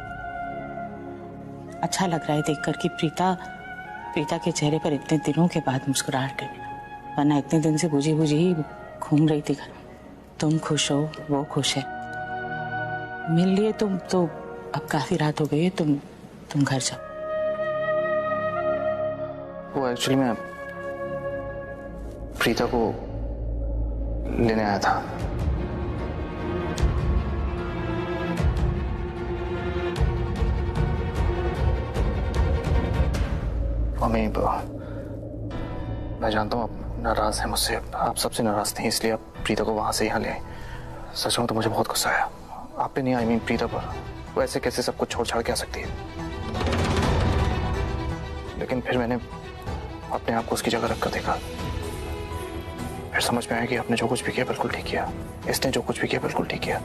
अच्छा लग रहा है देखकर कि प्रीता के चेहरे पर इतने दिनों के बाद मुस्कुराहट है, वरना इतने दिन से बुझी ही घूम रही थी घर। तुम खुश हो, वो खुश है, मिल लिए तुम तो। अब काफी रात हो गई है, तुम घर जाओ। वो एक्चुअली मैं प्रीता को लेने आया था। मम्मी, मैं जानता हूँ आप नाराज हैं मुझसे, आप सबसे नाराज थे, इसलिए आप प्रीता को वहां से यहाँ ले आए। सच में तो मुझे बहुत गुस्सा आया आप पे नहीं, आई मीन प्रीता पर। वो ऐसे कैसे सब कुछ छोड़ छाड़ के आ सकती है? लेकिन फिर मैंने अपने आप को उसकी जगह रखकर देखा, फिर समझ में आया कि आपने जो कुछ भी किया बिल्कुल ठीक किया, इसने जो कुछ भी किया बिल्कुल ठीक किया।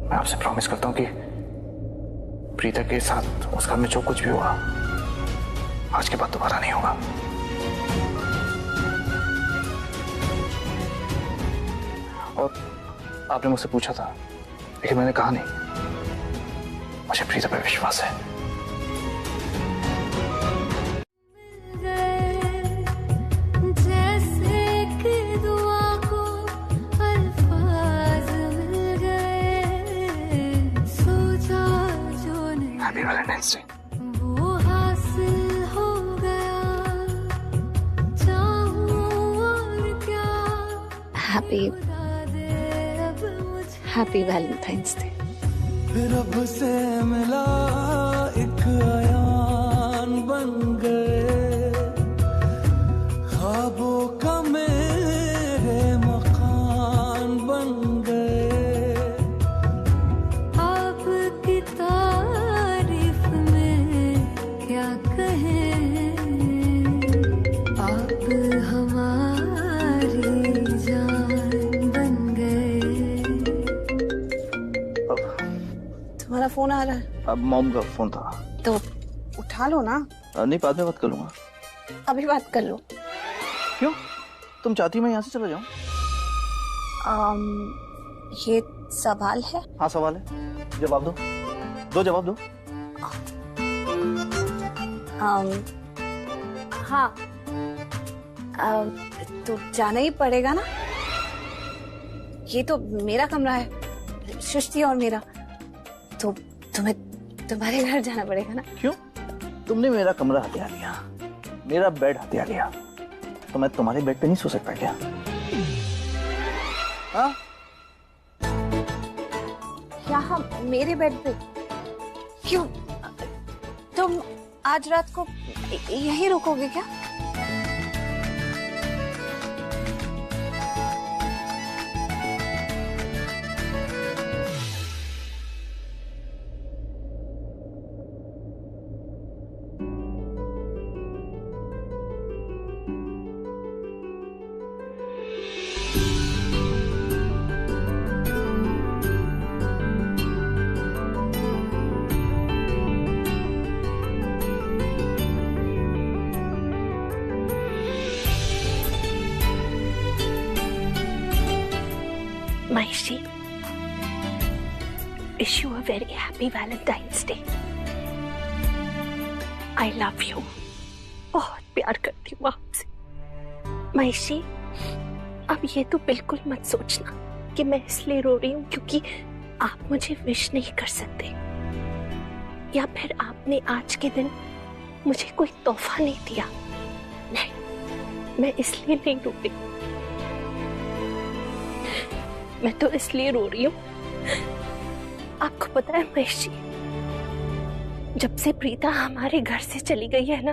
मैं आपसे प्रॉमिस करता हूँ कि प्रीता के साथ उस घर में जो कुछ भी हुआ आज के बाद दोबारा नहीं होगा। और आपने मुझसे पूछा था, लेकिन मैंने कहा नहीं। मुझे प्रीता पर विश्वास है। Happy Valentine's day. Happy Valentine's day. रब से मिला एक अयान बन गए, ख्वाबों का मेरे मकान बन गए। आपकी तारीफ में क्या कहें, आप हमारी जान बन गए। तुम्हारा फोन आ रहा है? अब मॉम का फोन था तो उठा लो ना। नहीं, बाद में बात कर लूंगा। अभी बात कर लो। क्यों? तुम चाहती हो मैं यहाँ से चला जाऊं? ये सवाल है? हाँ सवाल है, जवाब दो जवाब दो। हाँ, तो जाना ही पड़ेगा ना। ये तो मेरा कमरा है, सृष्टि और मेरा, तो तुम्हें तुम्हारे घर जाना पड़ेगा ना। क्यों? तुमने मेरा कमरा हथिया लिया, मेरा बेड हथिया लिया, तो मैं तुम्हारे बेड पे नहीं सो सकता क्या? हाँ? यहाँ मेरे बेड पे? क्यों? तुम आज रात को यहीं रुकोगे क्या? Maishi, wish you a very happy Valentine's Day. I love you. बहुत प्यार करती हूँ आपसे। Maishi, अब ये तो बिल्कुल मत सोचना कि मैं इसलिए रो रही हूँ क्योंकि आप मुझे विश नहीं कर सकते, या फिर आपने आज के दिन मुझे कोई तोहफा नहीं दिया। नहीं, मैं इसलिए नहीं रो रही। मैं तो इसलिए रो रही हूँ, आपको पता है महेश जी, जब से प्रीता हमारे घर से चली गई है ना,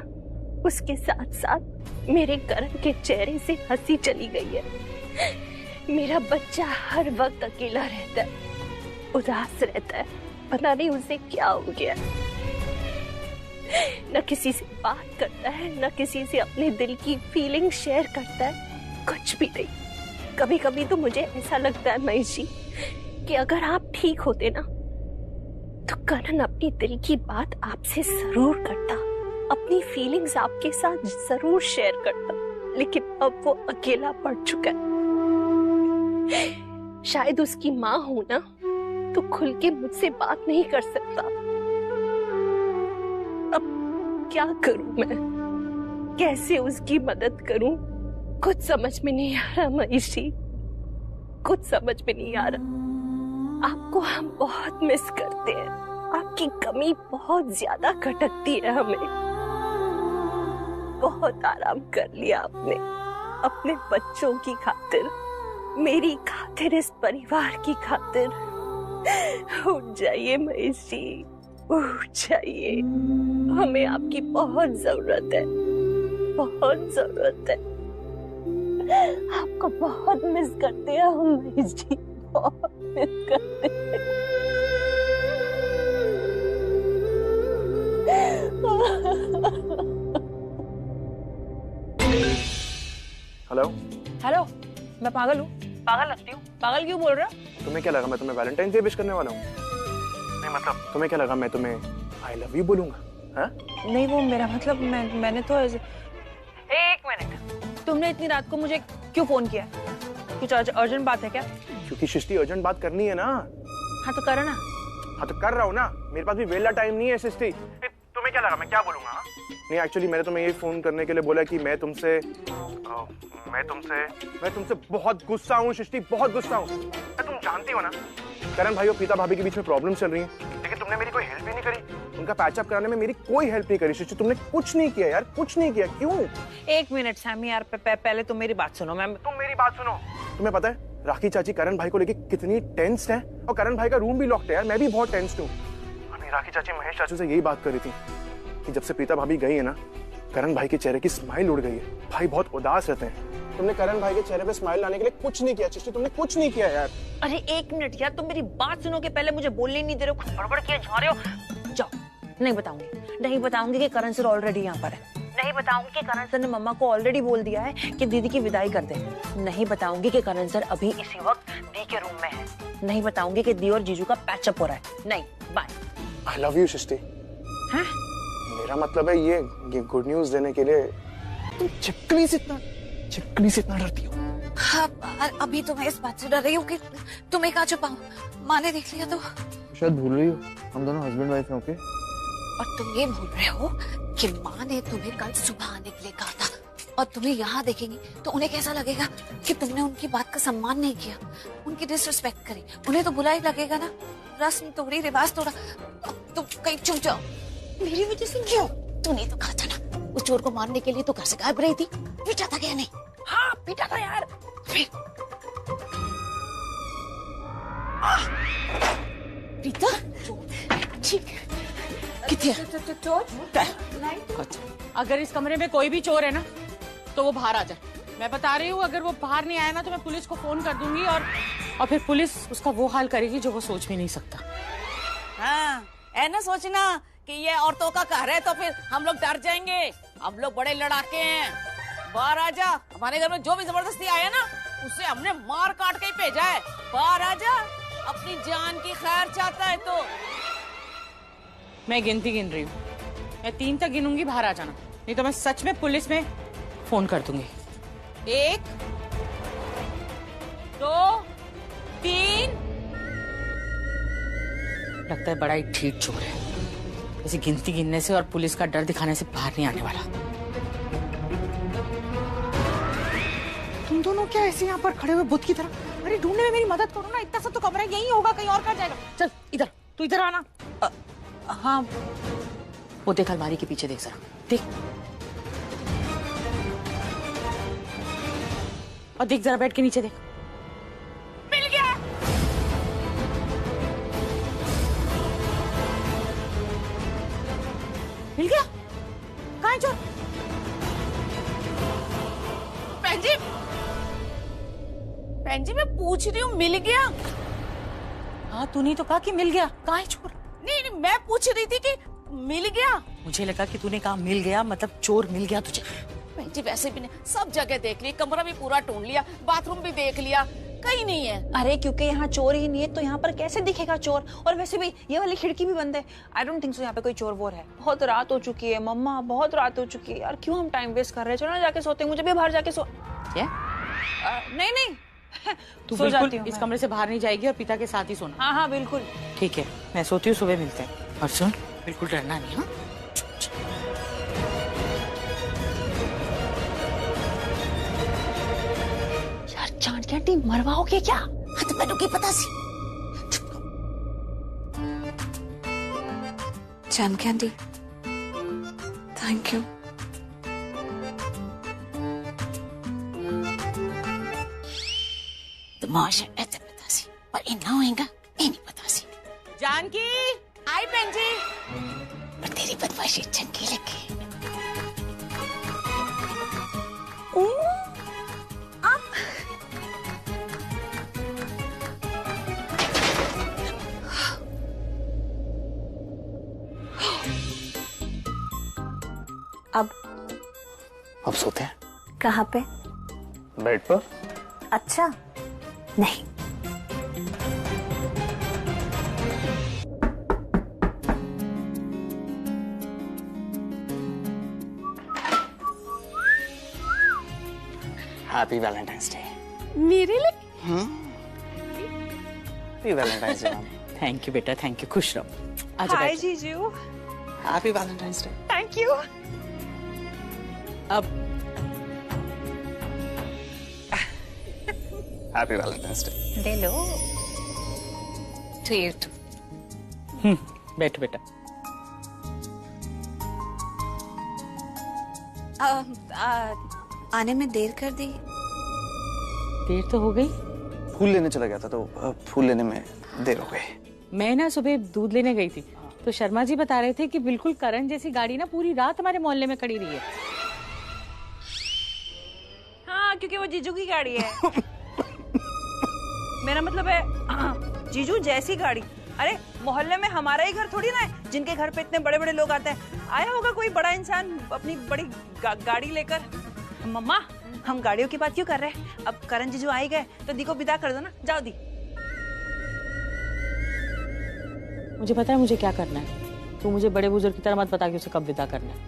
उसके साथ साथ मेरे करण के चेहरे से हंसी चली गई है। मेरा बच्चा हर वक्त अकेला रहता है, उदास रहता है, पता नहीं उसे क्या हो गया। न किसी से बात करता है, न किसी से अपने दिल की फीलिंग शेयर करता है, कुछ भी नहीं। कभी कभी तो मुझे ऐसा लगता है महेश जी कि अगर आप ठीक होते ना तो करण अपनी दिल की बात आपसे जरूर करता, अपनी फीलिंग्स आपके साथ जरूर शेयर करता, लेकिन अब वो अकेला पड़ चुका है। शायद उसकी माँ हो ना तो खुल के मुझसे बात नहीं कर सकता। अब क्या करूं मैं, कैसे उसकी मदद करूं, कुछ समझ में नहीं आ रहा महेश जी, कुछ समझ में नहीं आ रहा। आपको हम बहुत मिस करते हैं, आपकी कमी बहुत ज्यादा खटकती है हमें। बहुत आराम कर लिया आपने अपने बच्चों की खातिर, मेरी खातिर, इस परिवार की खातिर। उठ जाइए महेश जी, उठ जाइए, हमें आपकी बहुत जरूरत है, बहुत जरूरत है। आपको बहुत मिस करते हैं हम महेश जी, बहुत मिस करते हैं। हेलो हेलो, मैं पागल हूँ? पागल लगती हूँ? पागल क्यों बोल रहा? तुम्हें क्या लगा मैं तुम्हें वैलेंटाइन डे विश करने वाला हूँ? नहीं मतलब तुम्हें क्या लगा मैं तुम्हें आई लव यू बोलूंगा? हाँ? नहीं वो मेरा मतलब मैंने तो एक मिनट, तुमने इतनी रात को मुझे क्यों फोन किया? कुछ अर्जेंट बात है क्या? क्योंकि सृष्टि अर्जेंट बात करनी है ना। हाँ तो करो ना। हाँ तो कर रहा हूँ ना, मेरे पास भी वेला टाइम नहीं है सृष्टि। तुम्हें क्या लगा मैं क्या बोलूंगा? नहीं एक्चुअली मैंने तुम्हें ये फोन करने के लिए बोला कि मैं तुमसे बहुत गुस्सा हूँ सृष्टि, बहुत गुस्सा हूँ। तुम जानती हो ना करण भाई और प्रीता भाभी के बीच में प्रॉब्लम चल रही है, लेकिन तुमने मेरी कोई हेल्प ही नहीं करी, उनका पैचअप कराने में मेरी कोई हेल्प नहीं करी सृष्टि। तुमने कुछ नहीं किया यार, कुछ नहीं किया। क्यों? एक मिनट सैमी यार, पहले तुम मेरी बात सुनो। तुम मेरी बात सुनो। तुम्हें पता है राखी चाची करण भाई को लेके कितनी टेंस्ड है, और करण भाई का रूम भी लॉक्ड है यार, मैं भी बहुत टेंस्ड हूँ। अभी राखी चाची महेश चाचू से यही बात कर रही थी कि जब से प्रीता भाभी गई है ना, करण भाई के चेहरे की स्माइल उड़ गई है, भाई बहुत उदास रहते हैं। तुमने करण भाई के चेहरे पे स्माइल लाने के लिए कुछ नहीं किया सृष्टि, तुमने कुछ नहीं किया यार। अरे एक मिनट यार, तुम मेरी बात सुनो के पहले मुझे बोलने नहीं दे रहे हो, कुछ बड़बड़ किए जा रहे हो। जाओ, नहीं बताऊंगी कि करण सर ऑलरेडी यहाँ पर है, नहीं बताऊंगी कि करण सर ने मम्मा को ऑलरेडी बोल दिया है कि दीदी की विदाई कर दे, नहीं बताऊंगी कि करण सर अभी इसी वक्त दी के रूम में है, नहीं बताऊंगी कि दी और जीजू का पैचअप हो रहा है। नहीं, बाय। आई लव यू सृष्टि। हाँ? मेरा मतलब है ये गुड न्यूज देने के लिए तुम चिपकली से इतना डरती हो। हाँ, अभी तो मैं इस बात से डर रही हूँ कि तुम्हें कहाँ छुपाऊं, माँ ने देख लिया तो। शायद भूल रही हो हम दोनों हस्बैंड वाइफ हैं। ओके, और तुम ये भूल रहे हो कि माँ ने तुम्हें कल सुबह आने के लिए कहा था, और तुम्हें यहाँ देखेंगी तो उन्हें कैसा लगेगा कि तुमने उनकी बात का सम्मान नहीं किया, उनकी डिसरिस्पेक्ट करी। उन्हें तो बुरा ही लगेगा ना, रस्म तोड़ी, रिवाज तोड़ा। अब तुम कहीं चुप जाओ। मेरी वजह से क्यों? तूने तो कहा था ना उस चोर को मारने के लिए तो घर से गायब रही थी, पीटा था क्या? नहीं, हाँ पीटा था यार। फिर प्रीता ठीक कितने अगर इस कमरे में कोई भी चोर है ना तो वो बाहर आ जाए। मैं बता रही हूँ, अगर वो बाहर नहीं आया ना तो मैं पुलिस को फोन कर दूंगी और फिर पुलिस उसका वो हाल करेगी जो वो सोच भी नहीं सकता। हाँ, ऐसा सोचना कि ये औरतों का घर है तो फिर हम लोग डर जाएंगे। हम लोग बड़े लड़ाके हैं। बाहर आ जा। हमारे घर में जो भी जबरदस्ती आया ना उसे हमने मार काट के ही भेजा है। बाहर आ जा, अपनी जान की खैर चाहता है तो। मैं गिनती गिन रही हूँ, मैं 3 तक गिनूंगी, बाहर आ जाना, नहीं तो मैं सच में पुलिस में फोन कर दूंगी। 1 2 3। लगता है बड़ा ही ठीक चोर है। ऐसी गिनती गिनने से और पुलिस का डर दिखाने से बाहर नहीं आने वाला। तुम दोनों क्या ऐसे यहाँ पर खड़े हुए बुत की तरह? अरे ढूंढने में मेरी मदद करो ना, इतना सब तो कमरा यही होगा, कहीं और कर जाएगा। चल इधर, तू इधर आना। हाँ, वो देख अलमारी के पीछे, देख जरा, देख। और देख जरा बेड के नीचे, देख। मिल गया। मिल गया? कहाँ है चोर? बहन जी मैं पूछ रही हूँ, मिल गया? हाँ, तूने तो कहा कि मिल गया। कहाँ है चोर? नहीं, मैं पूछ रही थी कि मिल गया। मुझे लगा कि तूने कहा मिल गया, मतलब चोर मिल गया तुझे। बहन जी वैसे भी नहीं, सब जगह देख ली, कमरा भी पूरा ढूंढ लिया, बाथरूम भी देख लिया, कहीं नहीं है। अरे क्योंकि यहाँ चोर ही नहीं है तो यहाँ पर कैसे दिखेगा चोर? और वैसे भी ये वाली खिड़की भी बंद है। आई डोंट थिंक सो यहाँ पे कोई चोर वोर है। बहुत रात हो चुकी है मम्मा, बहुत रात हो चुकी है यार। क्यों हम टाइम वेस्ट कर रहे हैं? चलो ना जाके सोते हैं, मुझे भी बाहर जाके सो। नहीं तू सो बिल्कुल जाती हूँ इस मैं। कमरे से बाहर नहीं जाएगी और पिता के साथ ही सोना। हाँ बिल्कुल। ठीक है, मैं सोती हूँ, सुबह मिलते हैं। और सुन, बिल्कुल डरना नहीं। हाँ, यार चांद आंटी मरवाओगे क्या? हाँ तो मैंने पता सी। Janaki aunty, thank you. तमाशा ऐसे पता सी, पर इतना होएगा ये नहीं पता सी। जानकी आई बहन जी, पर तेरी बदमाशी चंकी लगी। अब सोते हैं। कहाँ पे? बेड पर। अच्छा नहीं, हैप्पी वैलेंटाइंस डे। मेरे लिए? Happy Valentine's day. Thank you बेटा, थैंक यू। खुश रहो। आजा हाय बैठ। जीजू। Happy Valentine's day. Thank you. अब हैप्पी वैलेंटाइंस डे। ले लो। बैठ बेटा। आने में देर कर दी? देर तो हो गई। फूल लेने चला गया था तो फूल लेने में देर हो गई। मैं ना सुबह दूध लेने गई थी तो शर्मा जी बता रहे थे कि बिल्कुल करण जैसी गाड़ी ना पूरी रात हमारे मोहल्ले में खड़ी रही है। हाँ क्योंकि वो जीजू की गाड़ी है। मेरा मतलब है जीजू जैसी गाड़ी। अरे मोहल्ले में हमारा ही घर थोड़ी ना है जिनके घर पे इतने बड़े बड़े लोग आते हैं। आया होगा कोई बड़ा इंसान अपनी बड़ी गाड़ी लेकर। मम्मा हम गाड़ियों की बात क्यों कर रहे हैं? अब करण जीजू आ ही गए तो दी को विदा कर दो ना। जाओ दी। मुझे पता है मुझे क्या करना है। तू मुझे बड़े बुजुर्ग की तरह मत बता कि उसे कब विदा करना है।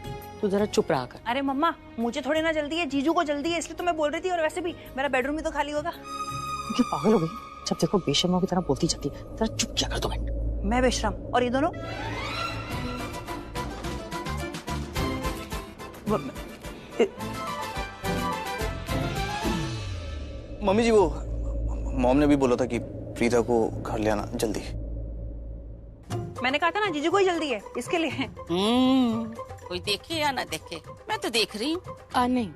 तू जरा चुप रहा कर। अरे मम्मा मुझे थोड़ी ना जल्दी है, जीजू को जल्दी है, इसलिए तो मैं बोल रही थी। और वैसे भी मेरा बेडरूम भी तो खाली होगा। क्यों पागल हो गई? जब देखो बेशर्मों की तरह बोलती जाती है। जरा चुप क्या कर दो मिनट। मैं बेशरम और ये दोनों? मम्मी जी वो मॉम ने भी बोला था कि प्रीता को घर ले आना जल्दी। मैंने कहा था ना जीजू को ही जल्दी है, इसके लिए। कोई देखे या ना देखे, मैं तो देख रही हूँ। नहीं,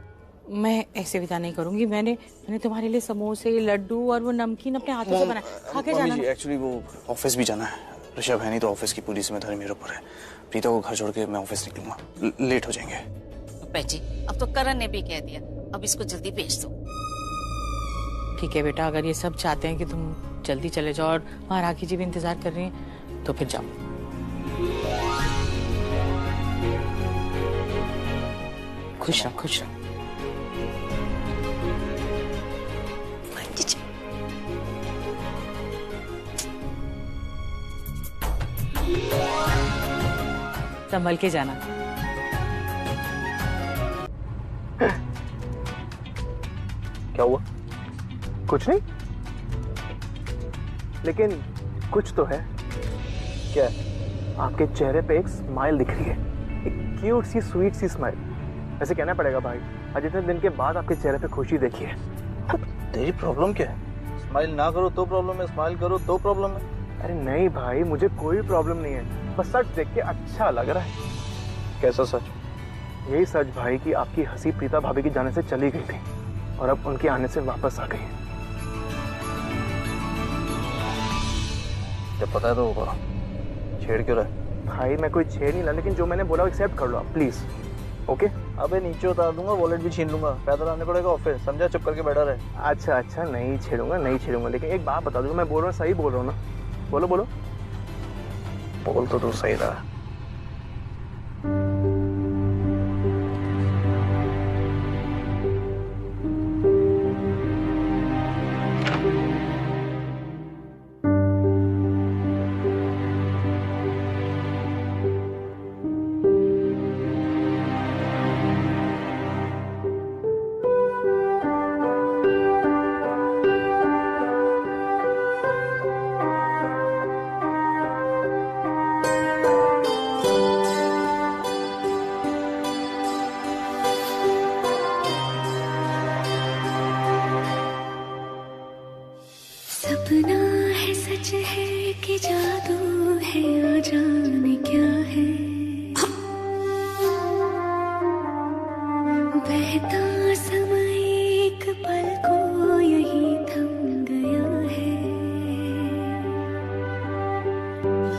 मैं ऐसे विदा नहीं करूंगी। मैंने तुम्हारे लिए समोसे, लड्डू और वो नमकीन अपने हाथों से बनाया। खा के जाना। एक्चुअली वो ऑफिस भी जाना है। ऋषभ है नहीं तो ऑफिस की पूरी जिम्मेदारी मेरे ऊपर है। प्रीता को घर छोड़ के मैं ऑफिस निकलूंगा, लेट हो जाएंगे। पहुंची, अब तो करण ने भी कह दिया, अब इसको जल्दी भेज दो। ठीक है बेटा, अगर ये सब चाहते हैं कि तुम जल्दी चले जाओ और वहाँ राखी जी भी इंतजार कर रही हैं तो फिर जाओ। खुश रहो, खुश रहो। संभल के जाना। क्या हुआ? कुछ नहीं, लेकिन कुछ तो है। क्या? आपके चेहरे पे एक स्माइल दिख रही है, एक क्यूट सी स्वीट सी स्माइल। ऐसे कहना पड़ेगा भाई, आज इतने दिन के बाद आपके चेहरे पे खुशी देखी है। तेरी प्रॉब्लम क्या है? स्माइल ना करो तो प्रॉब्लम है, स्माइल करो तो प्रॉब्लम है। अरे नहीं भाई, मुझे कोई प्रॉब्लम नहीं है, बस सच देख के अच्छा लग रहा है। कैसा सच? यही सच भाई कि आपकी हंसी प्रीता भाभी की जाने से चली गई थी और अब उनके आने से वापस आ गई है। जब पता है तो होगा, छेड़ क्यों रहा? भाई मैं कोई छेड़ नहीं रहा, लेकिन जो मैंने बोला एक्सेप्ट कर लो आप प्लीज। ओके? अबे नीचे उतार दूंगा, वॉलेट भी छीन लूंगा, पैदल आने पड़ेगा ऑफिस, समझा? चुप करके बैठा रहे। अच्छा अच्छा, नहीं छेड़ूंगा नहीं छेड़ूंगा, लेकिन एक बात बता दूंगा, मैं बोल रहा हूँ सही बोल रहा हूँ ना? बोलो बोलो। बोल तो तू सही रहा। सपना है सच है कि जादू है, आ जाने क्या है। बहता समय एक पल को यही थम गया है।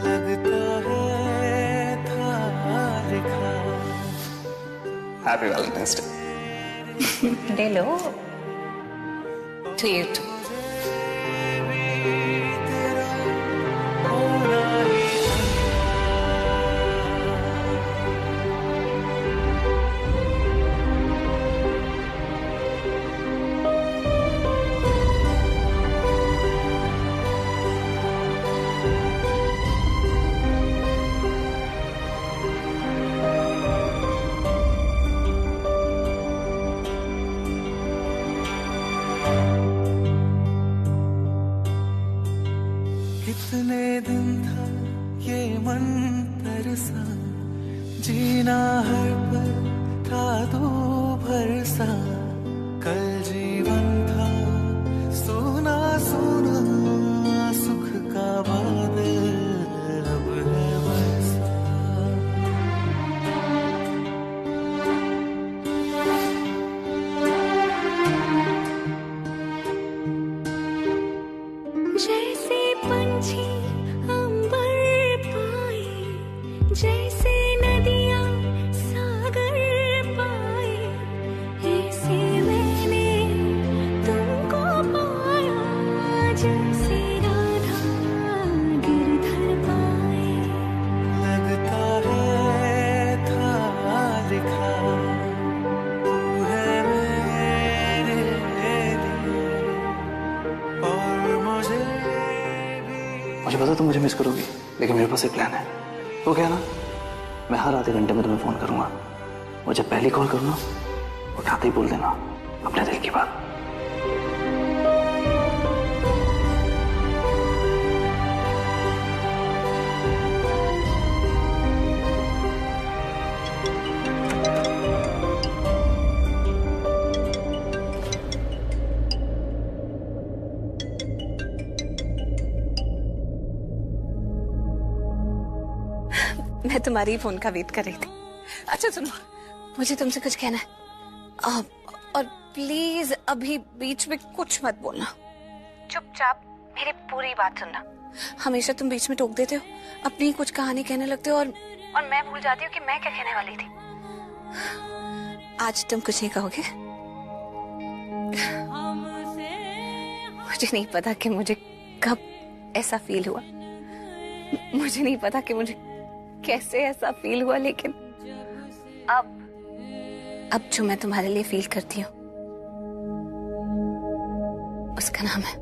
लगता है था लिखा। Happy Valentine's day. ले लो। तो ये तो कितने दिन था ये मन तरसा, जीना हर पल था दो भरसा। कल जीवन था सोना सोना, सुख का बादल अब है बरसा। जैसे पंछी अंबर पाए, जैसे नदियां सागर पाए, ऐसे मैंने तुमको पाया। जैसे राधा गिरधर पाए। लगता है था लिखा, तू है मेरे लिए और मुझे पता तुम मुझे मिस करोगी, लेकिन मेरे पास एक प्लान है। वो क्या ना, मैं हर आधे घंटे में तुम्हें फोन करूंगा, और जब पहली कॉल करूँ ना, उठाते ही बोल देना अपने दिल की बात। मैं तुम्हारी फोन का वेट कर रही थी। अच्छा सुनो, मुझे तुमसे कुछ कहना है, और प्लीज अभी बीच में कुछ मत बोलना। चुपचाप मेरी पूरी बात सुनना। हमेशा तुम बीच में टोक देते हो, अपनी कुछ कहानी कहने लगते हो, और मैं भूल जाती हूँ कि मैं क्या कहने वाली थी। आज तुम कुछ नहीं कहोगे? मुझे नहीं पता कि मुझे कब ऐसा फील हुआ, मुझे नहीं पता कि मुझे कैसे ऐसा फील हुआ, लेकिन अब जो मैं तुम्हारे लिए फील करती हूँ उसका नाम है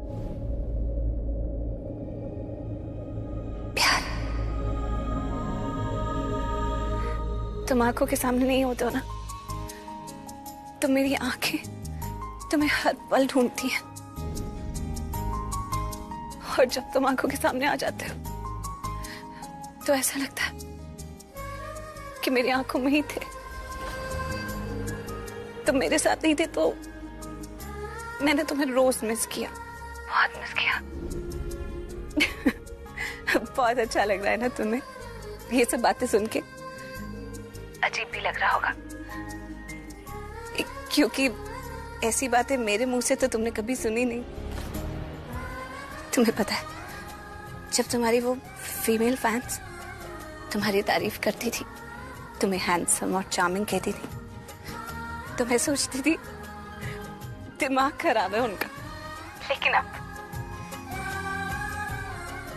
प्यार। तुम आंखों के सामने नहीं होते हो ना, तो मेरी आंखें तुम्हें हर पल ढूंढती हैं, और जब तुम आंखों के सामने आ जाते हो तो ऐसा लगता है कि मेरी आंखों में ही थे। तुम मेरे साथ नहीं थे तो मैंने तुम्हें रोज मिस किया, बहुत मिस किया। बहुत अच्छा लग रहा है ना तुम्हें ये सब बातें सुन के? अजीब भी लग रहा होगा, क्योंकि ऐसी बातें मेरे मुंह से तो तुमने कभी सुनी नहीं। तुम्हें पता है, जब तुम्हारी वो फीमेल फैंस तुम्हारी तारीफ करती थी, तुम्हें हैंडसम और चार्मिंग कहती थी, तो मैं सोचती थी दिमाग खराब है उनका। लेकिन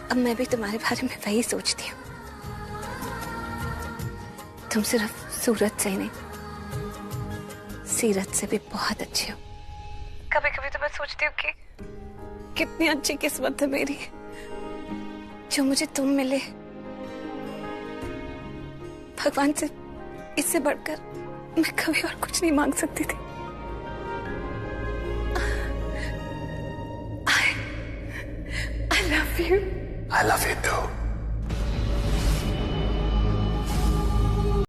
अब मैं भी तुम्हारे बारे में वही सोचती हूँ। तुम सिर्फ सूरत से ही नहीं, सीरत से भी बहुत अच्छे हो। कभी कभी तो मैं सोचती हूँ कि कितनी अच्छी किस्मत है मेरी जो मुझे तुम मिले। भगवान से इससे बढ़कर मैं कभी और कुछ नहीं मांग सकती थी। I love you. I love you too.